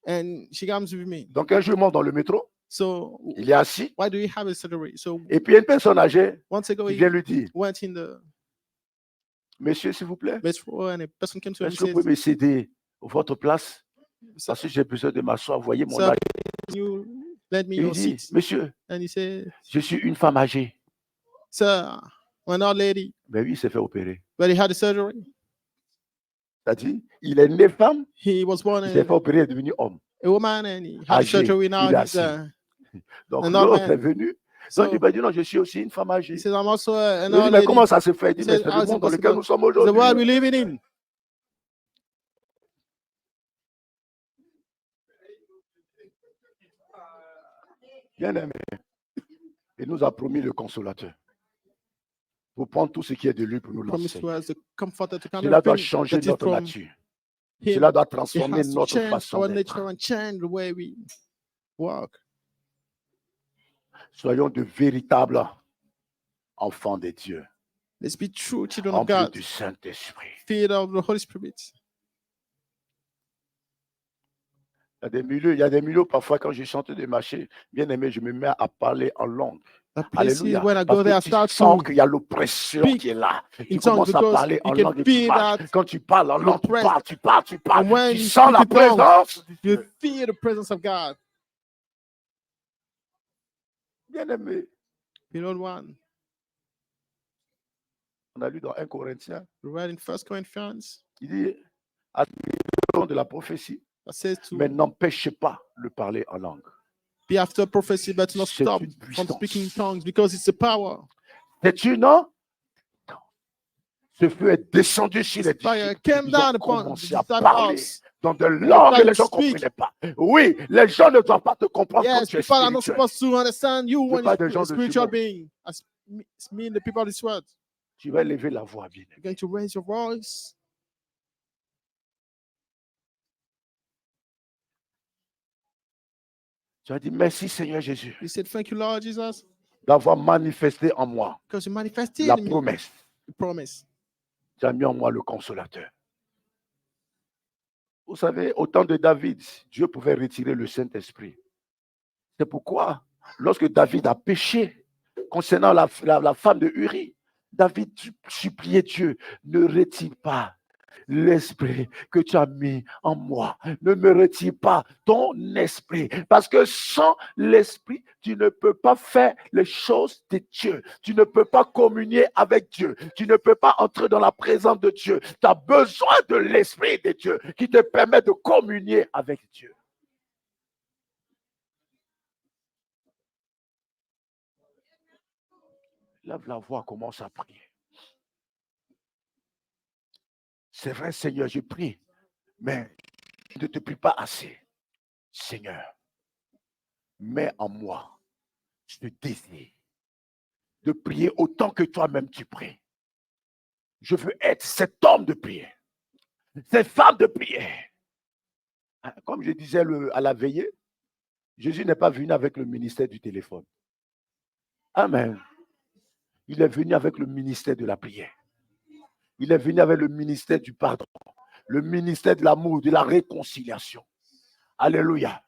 And she comes with me. Donc un jour, il monte dans le métro, So il est assis, why do you have a surgery? So et puis il y a une personne âgée once ago, qui he vient lui dire, went in the monsieur, s'il vous plaît, metro and a person came to him and est-ce que vous said, pouvez me céder votre place? Parce que j'ai besoin de m'asseoir, voyez mon Sir, âge. you lend me Il your dit, seat. monsieur, And he said, je suis une femme âgée. Sir, we're not lady, Mais oui, il s'est fait opérer. but he had a surgery. C'est-à-dire, il est né femme, He was born il s'est fait a opérer, il est devenu homme. woman and he had Âgé, surgery. Now il est he's assis. Donc an old l'autre man. est venu. So Donc il m'a dit, non, je suis aussi une femme âgée. he says, I'm also an Je lui ai dit, old mais lady. comment ça se fait? Il dit, He mais said, c'est how le is it monde dans lequel possible? nous sommes It's the world we're aujourd'hui. living in. Bien aimé. Il nous a promis le consolateur. Pour prendre tout ce qui est de lui pour nous Promise lancer. to us the comforter to come Cela doit everything changer that is notre from nature. him. Cela doit It transformer has to notre change façon our d'être. nature and change the way we walk. Soyons de véritables enfants de Dieu, Let's be true children of emplis God, du Saint-Esprit. filled of the Holy Spirit. Il y a des milieux parfois quand je chante de marcher, bien aimé, je me mets à parler en langue. The places Alléluia. when I Parce go there, I que tu start sens to qu'il y a l'oppression speak qui est là. Tu in tongues commences à because parler you en can langue et tu feel parles. that Quand tu parles en langue, tu oppressed. parles, tu parles, tu parles. And when Tu you sens speak la in tongues, présence. you feel the presence of God. Bien aimé, Beloved one, on a lu dans 1 Corinthiens, we read in 1 Corinthians, il dit, à de la prophétie, that says to mais n'empêchez pas le parler en langue. be after prophecy, but not C'est stop une from puissance. speaking in tongues because it's a power. C'est une, non? Ce feu est descendu sur les Fire disciples. came Ils down ont upon commencé the à disciples. parler dans de langues que les gens ne comprenaient pas. Oui, les gens ne doivent pas te comprendre quand Yes, tu es people are not spirituel. supposed to understand you when pas des you're gens a de ce spiritual monde. being. As me, the people of this world. Tu vas lever la voix, bien. You're going to raise your voice. Tu as dit merci Seigneur Jésus You said, thank you, Lord Jesus, d'avoir manifesté en moi because you manifested la in me promesse promise. Tu as mis en moi le consolateur. Vous savez, au temps de David, Dieu pouvait retirer le Saint-Esprit. C'est pourquoi, lorsque David a péché concernant la femme de Uri, David suppliait Dieu, ne retire pas l'esprit que tu as mis en moi. Ne me retire pas ton esprit. Parce que sans l'esprit, tu ne peux pas faire les choses de Dieu. Tu ne peux pas communier avec Dieu. Tu ne peux pas entrer dans la présence de Dieu. Tu as besoin de l'esprit de Dieu qui te permet de communier avec Dieu. Lève la voix, commence à prier. C'est vrai, Seigneur, je prie, mais je ne te prie pas assez. Seigneur, mets en moi ce désir de prier autant que toi-même tu pries. Je veux être cet homme de prière, cette femme de prière. Comme je disais à la veillée, Jésus n'est pas venu avec le ministère du téléphone. Amen. Il est venu avec le ministère de la prière. Il est venu avec le ministère du pardon, le ministère de l'amour, de la réconciliation. Alléluia.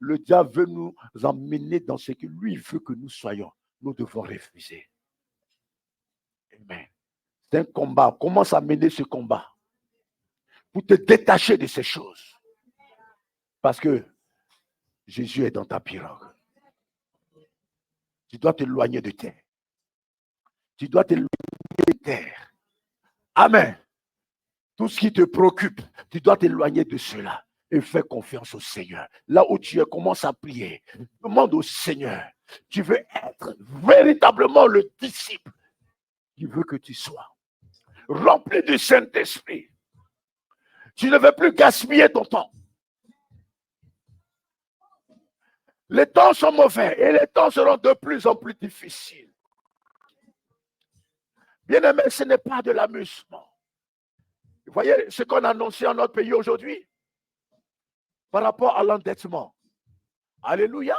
Le diable veut nous emmener dans ce que lui veut que nous soyons. Nous devons refuser. Amen. C'est un combat. Commence à mener ce combat pour te détacher de ces choses. Parce que Jésus est dans ta pirogue. Tu dois t'éloigner de terre. Tu dois t'éloigner de terre. Amen. Tout ce qui te préoccupe, tu dois t'éloigner de cela et faire confiance au Seigneur. Là où tu es, commence à prier. Demande au Seigneur. Tu veux être véritablement le disciple qui veut que tu sois. Rempli du Saint-Esprit. Tu ne veux plus gaspiller ton temps. Les temps sont mauvais et les temps seront de plus en plus difficiles. Bien-aimé, ce n'est pas de l'amusement. Vous voyez ce qu'on a annoncé en notre pays aujourd'hui par rapport à l'endettement. Alléluia.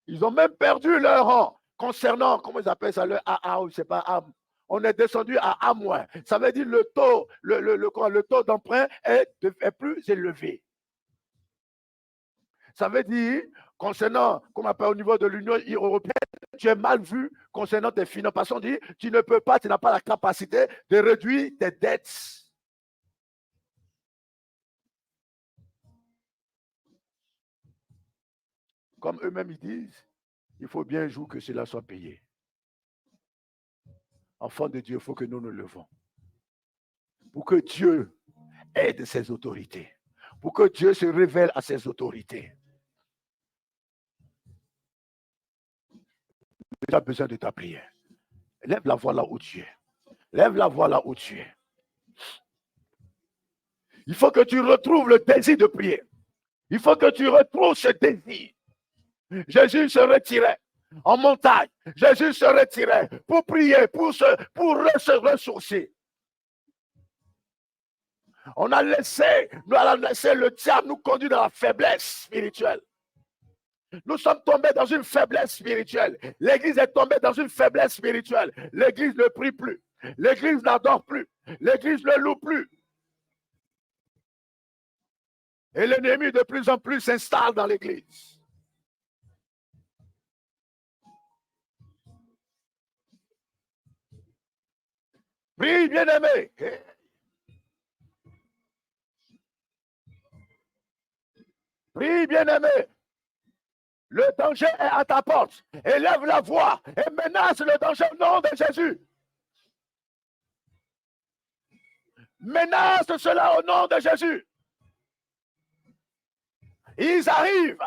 Ils ont même perdu leur rang concernant, comment ils appellent ça, le AA, je ne sais pas, A. On est descendu à A-. Ça veut dire le taux, le taux d'emprunt est plus élevé. Ça veut dire, concernant, comme on appelle au niveau de l'Union européenne, tu es mal vu concernant tes finances. Parce qu'on dit, tu ne peux pas, tu n'as pas la capacité de réduire tes dettes. Comme eux-mêmes ils disent, il faut bien un jour que cela soit payé. Enfant de Dieu, il faut que nous nous levons. Pour que Dieu aide ses autorités. Pour que Dieu se révèle à ses autorités. Tu as besoin de ta prière. Lève la voix là où tu es. Lève la voix là où tu es. Il faut que tu retrouves le désir de prier. Il faut que tu retrouves ce désir. Jésus se retirait en montagne. Jésus se retirait pour prier, pour se ressourcer. On a laissé le diable nous conduire dans la faiblesse spirituelle. Nous sommes tombés dans une faiblesse spirituelle. L'église est tombée dans une faiblesse spirituelle. L'église ne prie plus. L'église n'adore plus. L'église ne loue plus. Et l'ennemi de plus en plus s'installe dans l'église. Prie, bien-aimé. Prie, bien-aimé. Le danger est à ta porte. Élève la voix et menace le danger au nom de Jésus. Menace cela au nom de Jésus. Ils arrivent.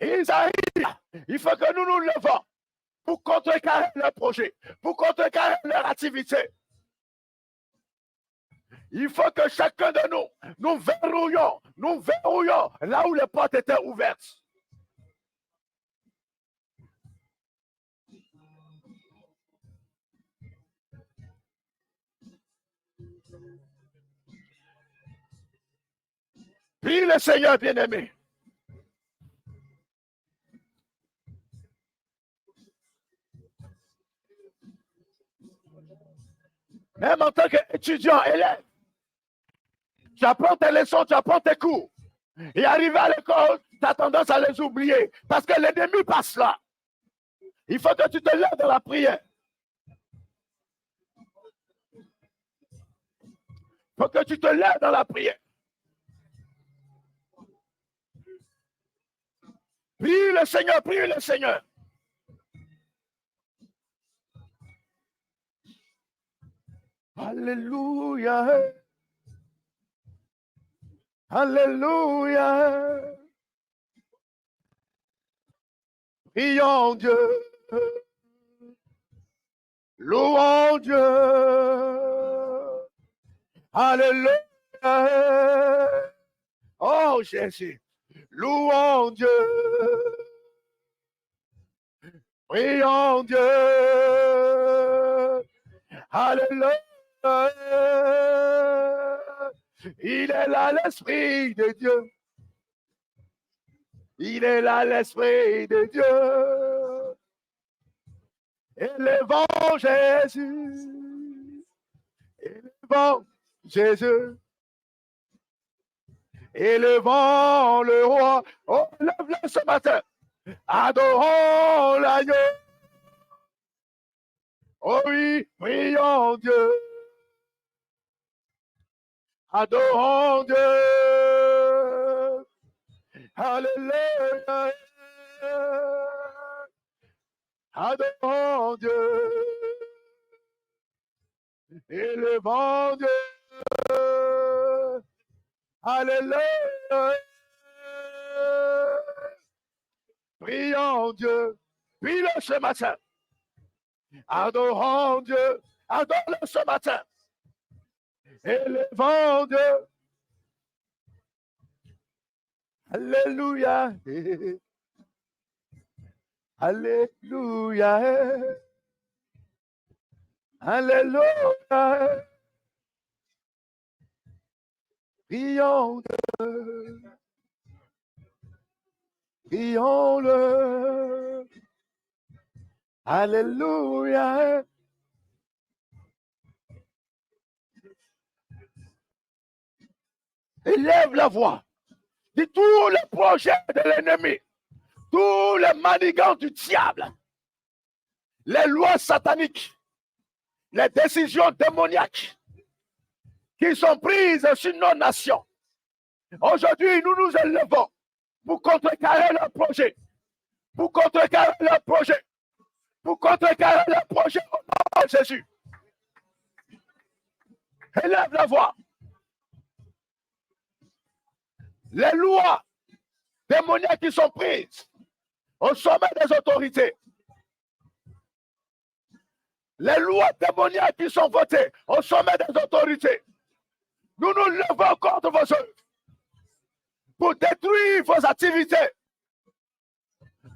Ils arrivent. Il faut que nous nous levons pour contrecarrer leur projet, pour contrecarrer leur activité. Il faut que chacun de nous verrouillons là où les portes étaient ouvertes. Prie le Seigneur bien-aimé. Même en tant qu'étudiant, élève, tu apprends tes leçons, tu apprends tes cours. Et arrivé à l'école, tu as tendance à les oublier parce que l'ennemi passe là. Il faut que tu te lèves dans la prière. Il faut que tu te lèves dans la prière. Prie le Seigneur, prie le Seigneur. Alléluia. Alléluia. Prions Dieu. Louons Dieu. Alléluia. Oh Jésus. Louons Dieu. Prions Dieu. Alléluia. Il est là l'Esprit de Dieu. Il est là l'Esprit de Dieu. Élevons Jésus. Élevons Jésus. Élevons le roi. Oh, lève-le ce matin. Adorons l'agneau. Oh oui, prions Dieu. Adorons Dieu. Alléluia. Adorons Dieu. Élevons Dieu. Alléluia. Prions Dieu. Prie-le ce matin. Adorons Dieu. Adore-le ce matin. Élevons Dieu. Alléluia. Alléluia. Alléluia. Prions Dieu. Prions-le. Alléluia. Élève la voix. Dis tous les projets de l'ennemi, tous les manigances du diable, les lois sataniques, les décisions démoniaques qui sont prises sur nos nations. Aujourd'hui, nous nous élevons pour contrecarrer leurs projets, pour contrecarrer leurs projets, pour contrecarrer leurs projets au nom de Jésus. Élève la voix. Les lois démoniaques qui sont prises au sommet des autorités. Les lois démoniaques qui sont votées au sommet des autorités. Nous nous levons contre vos œuvres pour détruire vos activités.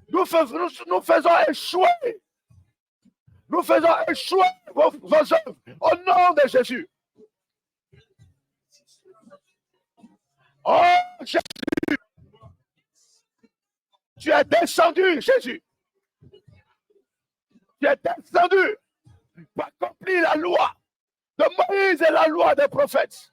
Nous faisons échouer. Nous faisons échouer vos œuvres au nom de Jésus. Oh Jésus, tu es descendu, Jésus. Tu es descendu pour accomplir la loi de Moïse et la loi des prophètes.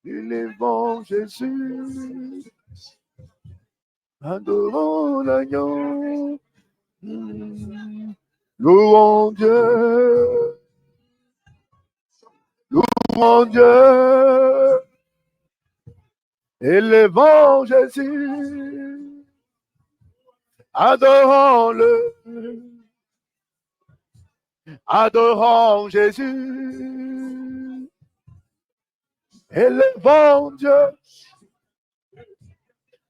Élevons Jésus, adorons l'agneau. Louons Dieu, louons Dieu, élevons Jésus, adorons-le, adorons Jésus, élevons Dieu,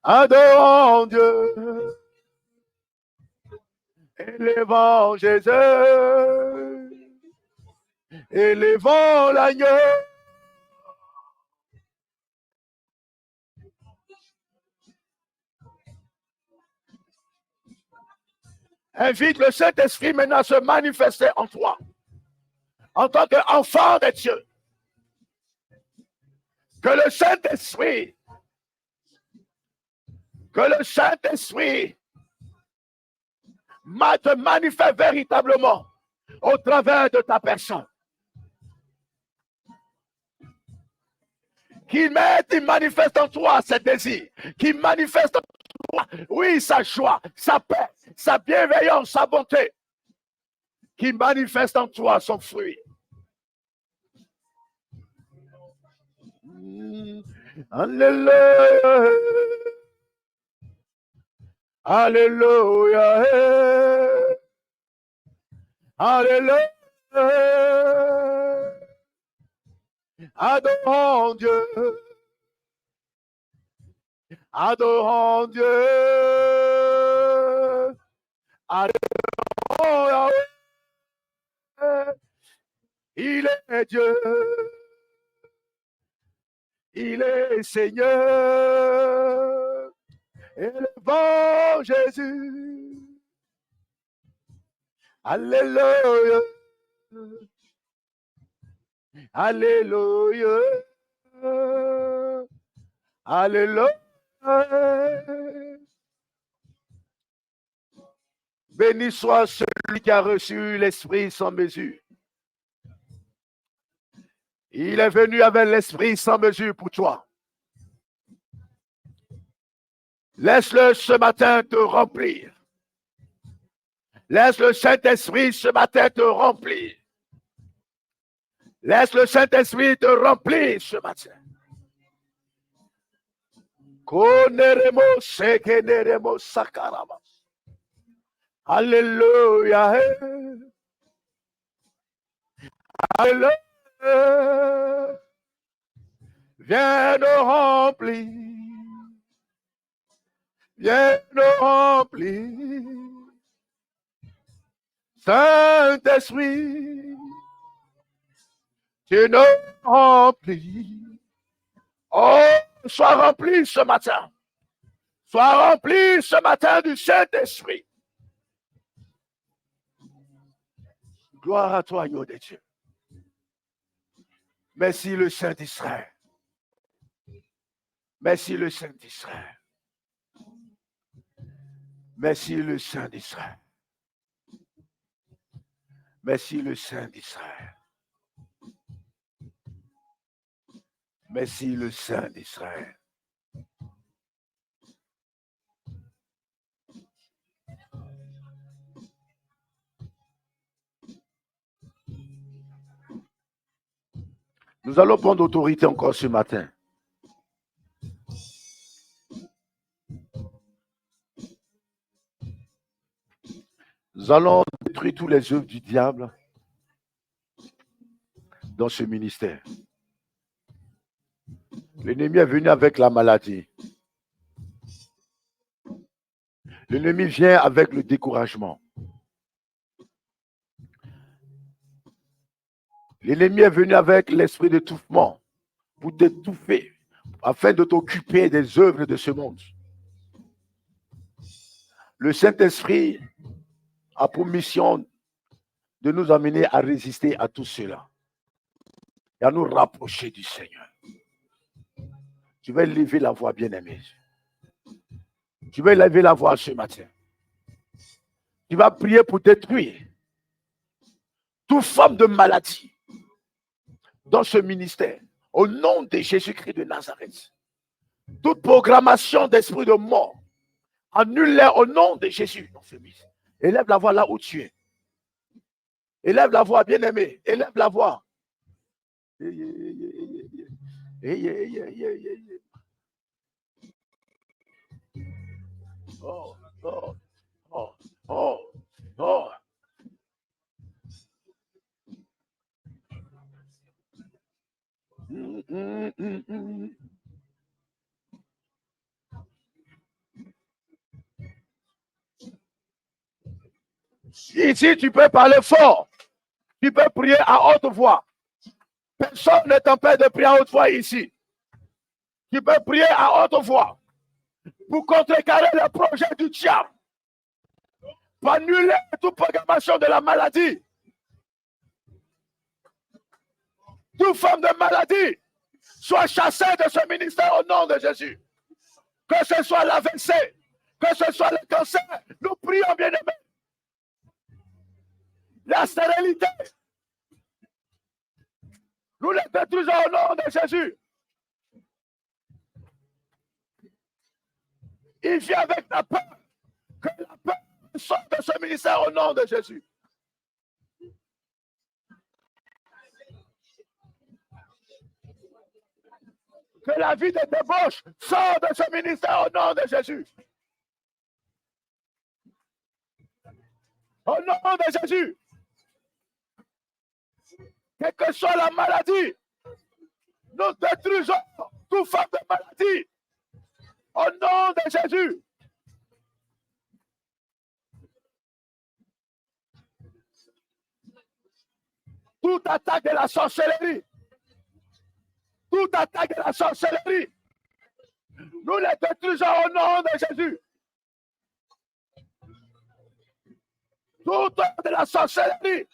adorons Dieu. Élevons Jésus, élevons l'agneau. Invite le Saint-Esprit maintenant à se manifester en toi, en tant qu'enfant de Dieu. Que le Saint-Esprit Que le Saint-Esprit te manifeste véritablement au travers de ta personne. Qu'il manifeste en toi ses désirs. Qu'il manifeste en toi, oui, sa joie, sa paix, sa bienveillance, sa bonté. Qu'il manifeste en toi son fruit. Alléluia. Alléluia. Alléluia. Adorons Dieu. Adorons Dieu. Adorons Dieu. Il est Dieu. Il est Seigneur. Élevons Jésus. Alléluia. Alléluia. Alléluia. Béni soit celui qui a reçu l'Esprit sans mesure. Il est venu avec l'Esprit sans mesure pour toi. Laisse-le ce matin te remplir. Laisse le Saint-Esprit ce matin te remplir. Laisse le Saint-Esprit te remplir ce matin. Alléluia. Alléluia. Viens nous remplir. Viens nous remplir. Saint-Esprit, tu nous remplis. Oh, sois rempli ce matin. Sois rempli ce matin du Saint-Esprit. Gloire à toi, Dieu de Dieu. Merci le Saint d'Israël. Merci le Saint d'Israël. Merci le Saint d'Israël. Merci le Saint d'Israël. Merci le Saint d'Israël. Nous allons prendre autorité encore ce matin. Nous allons détruire tous les œuvres du diable dans ce ministère. L'ennemi est venu avec la maladie. L'ennemi vient avec le découragement. L'ennemi est venu avec l'esprit d'étouffement pour t'étouffer, afin de t'occuper des œuvres de ce monde. Le Saint-Esprit a pour mission de nous amener à résister à tout cela et à nous rapprocher du Seigneur. Tu vas lever la voix, bien-aimé. Tu vas lever la voix ce matin. Tu vas prier pour détruire toute forme de maladie dans ce ministère, au nom de Jésus-Christ de Nazareth. Toute programmation d'esprit de mort, annule-les au nom de Jésus dans ce ministère. Élève la voix là où tu es. Élève la voix, bien-aimé. Élève la voix. Oh, oh, oh, oh, oh. Ici, tu peux parler fort. Tu peux prier à haute voix. Personne ne t'empêche de prier à haute voix ici. Tu peux prier à haute voix pour contrecarrer le projet du diable, pour annuler toute programmation de la maladie. Toute forme de maladie soit chassée de ce ministère au nom de Jésus. que ce soit l'AVC, que ce soit le cancer, nous prions, bien-aimés. La stérilité, nous les détruisons au nom de Jésus. Il vient avec la peur, que la peur sorte de ce ministère au nom de Jésus. Que la vie de débauche sorte de ce ministère au nom de Jésus. Au nom de Jésus. Quelle que soit la maladie, nous détruisons toute forme de maladie. Au nom de Jésus. Toute attaque de la sorcellerie. Toute attaque de la sorcellerie. Nous les détruisons au nom de Jésus. Toute œuvre de la sorcellerie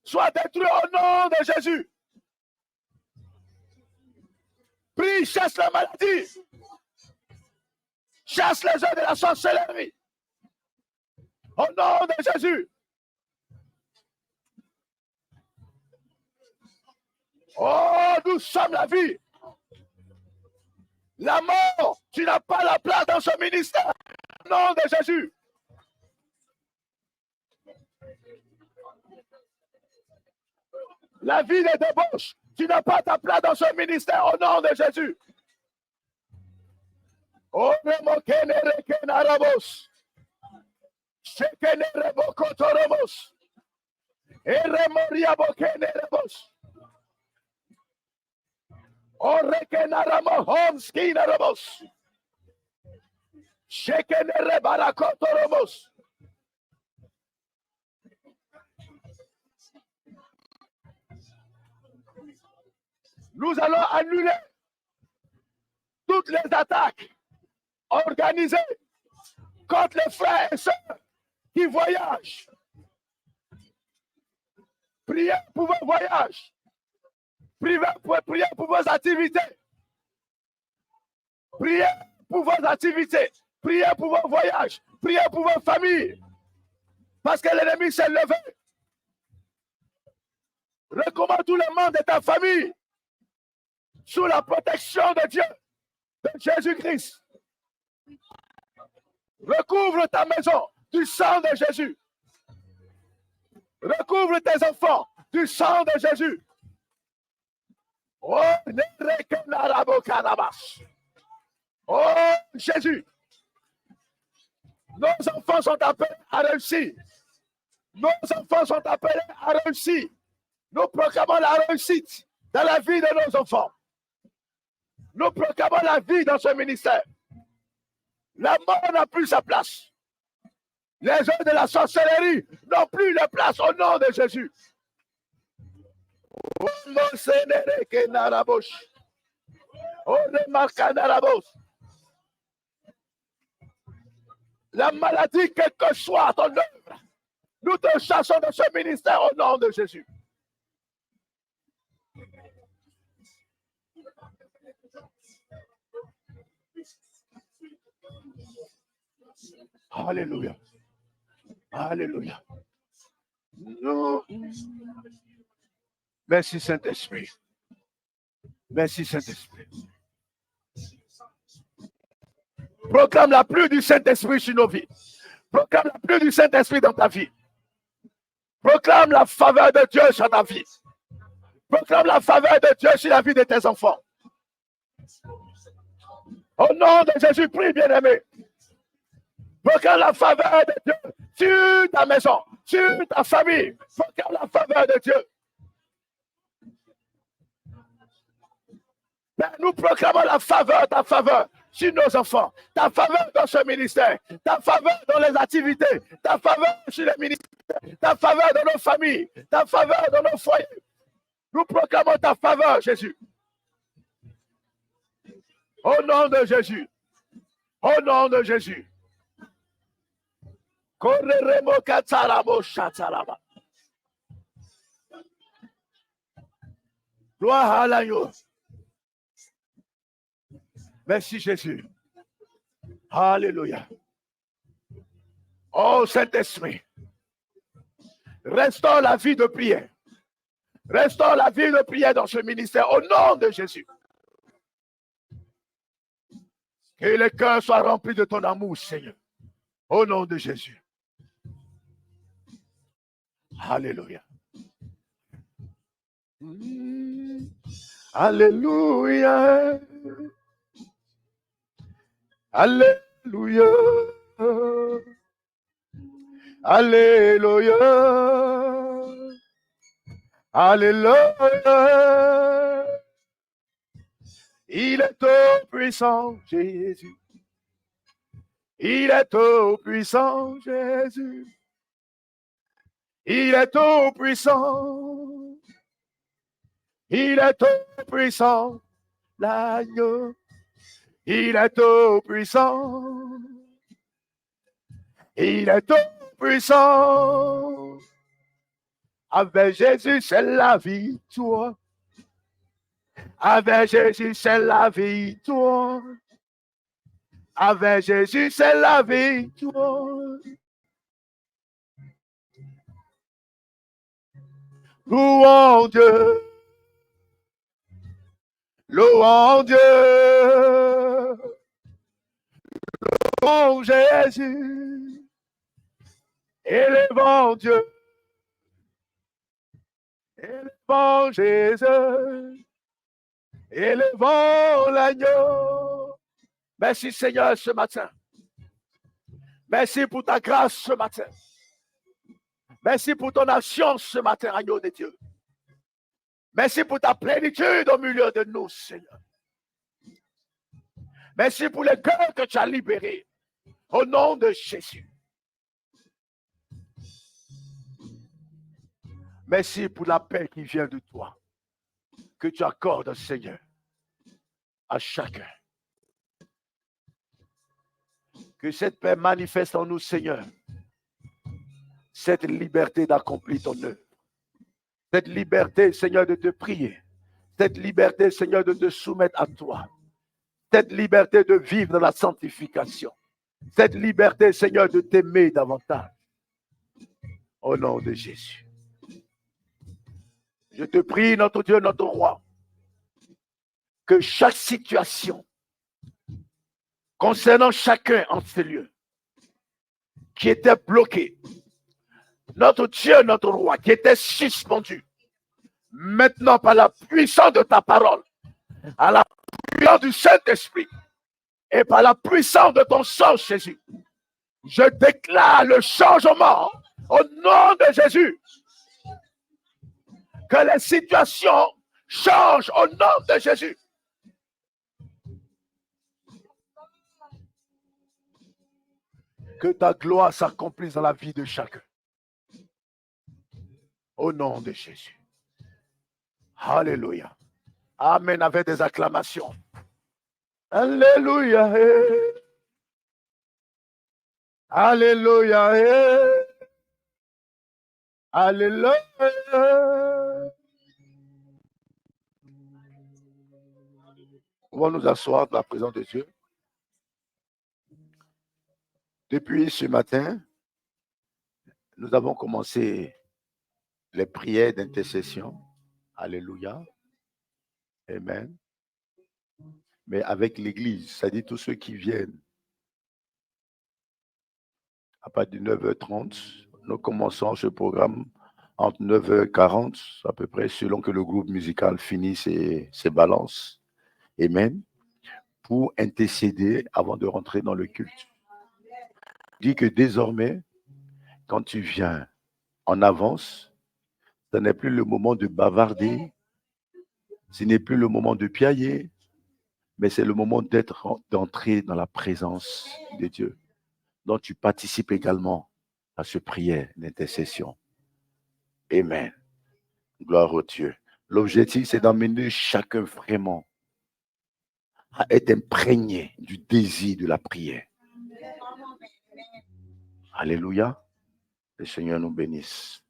soit détruite au nom de Jésus. Prie, chasse la maladie. Chasse les œuvres de la sorcellerie. Au nom de Jésus. Oh, nous sommes la vie. La mort, tu n'as pas la place dans ce ministère. Au nom de Jésus. La vie de débauche, tu n'as pas ta place dans ce ministère au nom de Jésus. Oh, nous allons annuler toutes les attaques organisées contre les frères et sœurs qui voyagent. Priez pour vos voyages. Priez pour vos activités. Priez pour vos activités. Priez pour vos voyages. Priez pour vos familles. Parce que l'ennemi s'est levé. Recommande tout le monde de ta famille sous la protection de Dieu, de Jésus-Christ. Recouvre ta maison du sang de Jésus. Recouvre tes enfants du sang de Jésus. Oh, Jésus. Nos enfants sont appelés à réussir. Nos enfants sont appelés à réussir. Nous proclamons la réussite dans la vie de nos enfants. Nous proclamons la vie dans ce ministère. La mort n'a plus sa place. Les œuvres de la sorcellerie n'ont plus de place au nom de Jésus. La maladie, quelle que soit ton œuvre, nous te chassons de ce ministère au nom de Jésus. Alléluia. Alléluia. Merci Saint-Esprit. Merci Saint-Esprit. Proclame la pluie du Saint-Esprit sur nos vies. Proclame la pluie du Saint-Esprit dans ta vie. Proclame la faveur de Dieu sur ta vie. Proclame la faveur de Dieu sur la vie de tes enfants. Au nom de Jésus, prie, bien-aimé. Proclame la faveur de Dieu sur ta maison, sur ta famille. Proclame la faveur de Dieu. Père, nous proclamons la faveur, ta faveur sur nos enfants, ta faveur dans ce ministère, ta faveur dans les activités, ta faveur sur les ministères, ta faveur dans nos familles, ta faveur dans nos foyers. Nous proclamons ta faveur, Jésus. Au nom de Jésus. Au nom de Jésus. Gloire à l'agneau. Merci Jésus. Alléluia. Oh Saint-Esprit, restaure la vie de prière. Restaure la vie de prière dans ce ministère au nom de Jésus. Que les cœurs soient remplis de ton amour, Seigneur. Au nom de Jésus. Alléluia. Alléluia. Alléluia. Alléluia. Alléluia. Il est tout puissant, Jésus. Il est tout puissant, Jésus. Il est tout puissant. Il est tout puissant, l'agneau. Il est tout puissant. Il est tout puissant. Avec Jésus, c'est la victoire. Avec Jésus, c'est la victoire. Avec Jésus, c'est la victoire. Louons Dieu. Louons Dieu. Louons Jésus. Élevons Dieu. Élevons Jésus. Élevons l'agneau. Merci Seigneur ce matin. Merci pour ta grâce ce matin. Merci pour ton action ce matin, agneau de Dieu. Merci pour ta plénitude au milieu de nous, Seigneur. Merci pour les cœurs que tu as libérés. Au nom de Jésus. Merci pour la paix qui vient de toi. Que tu accordes, Seigneur, à chacun. Que cette paix manifeste en nous, Seigneur, cette liberté d'accomplir ton œuvre. Cette liberté, Seigneur, de te prier. Cette liberté, Seigneur, de te soumettre à toi. Cette liberté de vivre dans la sanctification. Cette liberté, Seigneur, de t'aimer davantage. Au nom de Jésus. Je te prie, notre Dieu, notre roi, que chaque situation concernant chacun en ces lieux qui était bloqué, notre Dieu, notre roi, qui était suspendu, maintenant par la puissance de ta parole, à la puissance du Saint-Esprit et par la puissance de ton sang, Jésus, je déclare le changement au nom de Jésus. Que les situations changent au nom de Jésus. Que ta gloire s'accomplisse dans la vie de chacun. Au nom de Jésus. Alléluia. Amen avec des acclamations. Alléluia. Alléluia. Alléluia. On va nous asseoir dans la présence de Dieu. Depuis ce matin, nous avons commencé les prières d'intercession. Alléluia. Amen. Mais avec l'Église, c'est-à-dire tous ceux qui viennent. À partir de 9h30, nous commençons ce programme entre 9h40, à peu près, selon que le groupe musical finit ses balances. Amen. Pour intercéder avant de rentrer dans le culte. Dis que désormais, quand tu viens en avance, ce n'est plus le moment de bavarder, ce n'est plus le moment de piailler, mais c'est le moment d'entrer dans la présence de Dieu. Donc tu participes également à ce prière d'intercession. Amen. Gloire au Dieu. L'objectif, c'est d'emmener chacun vraiment à être imprégné du désir de la prière. Alléluia. Le Seigneur nous bénisse.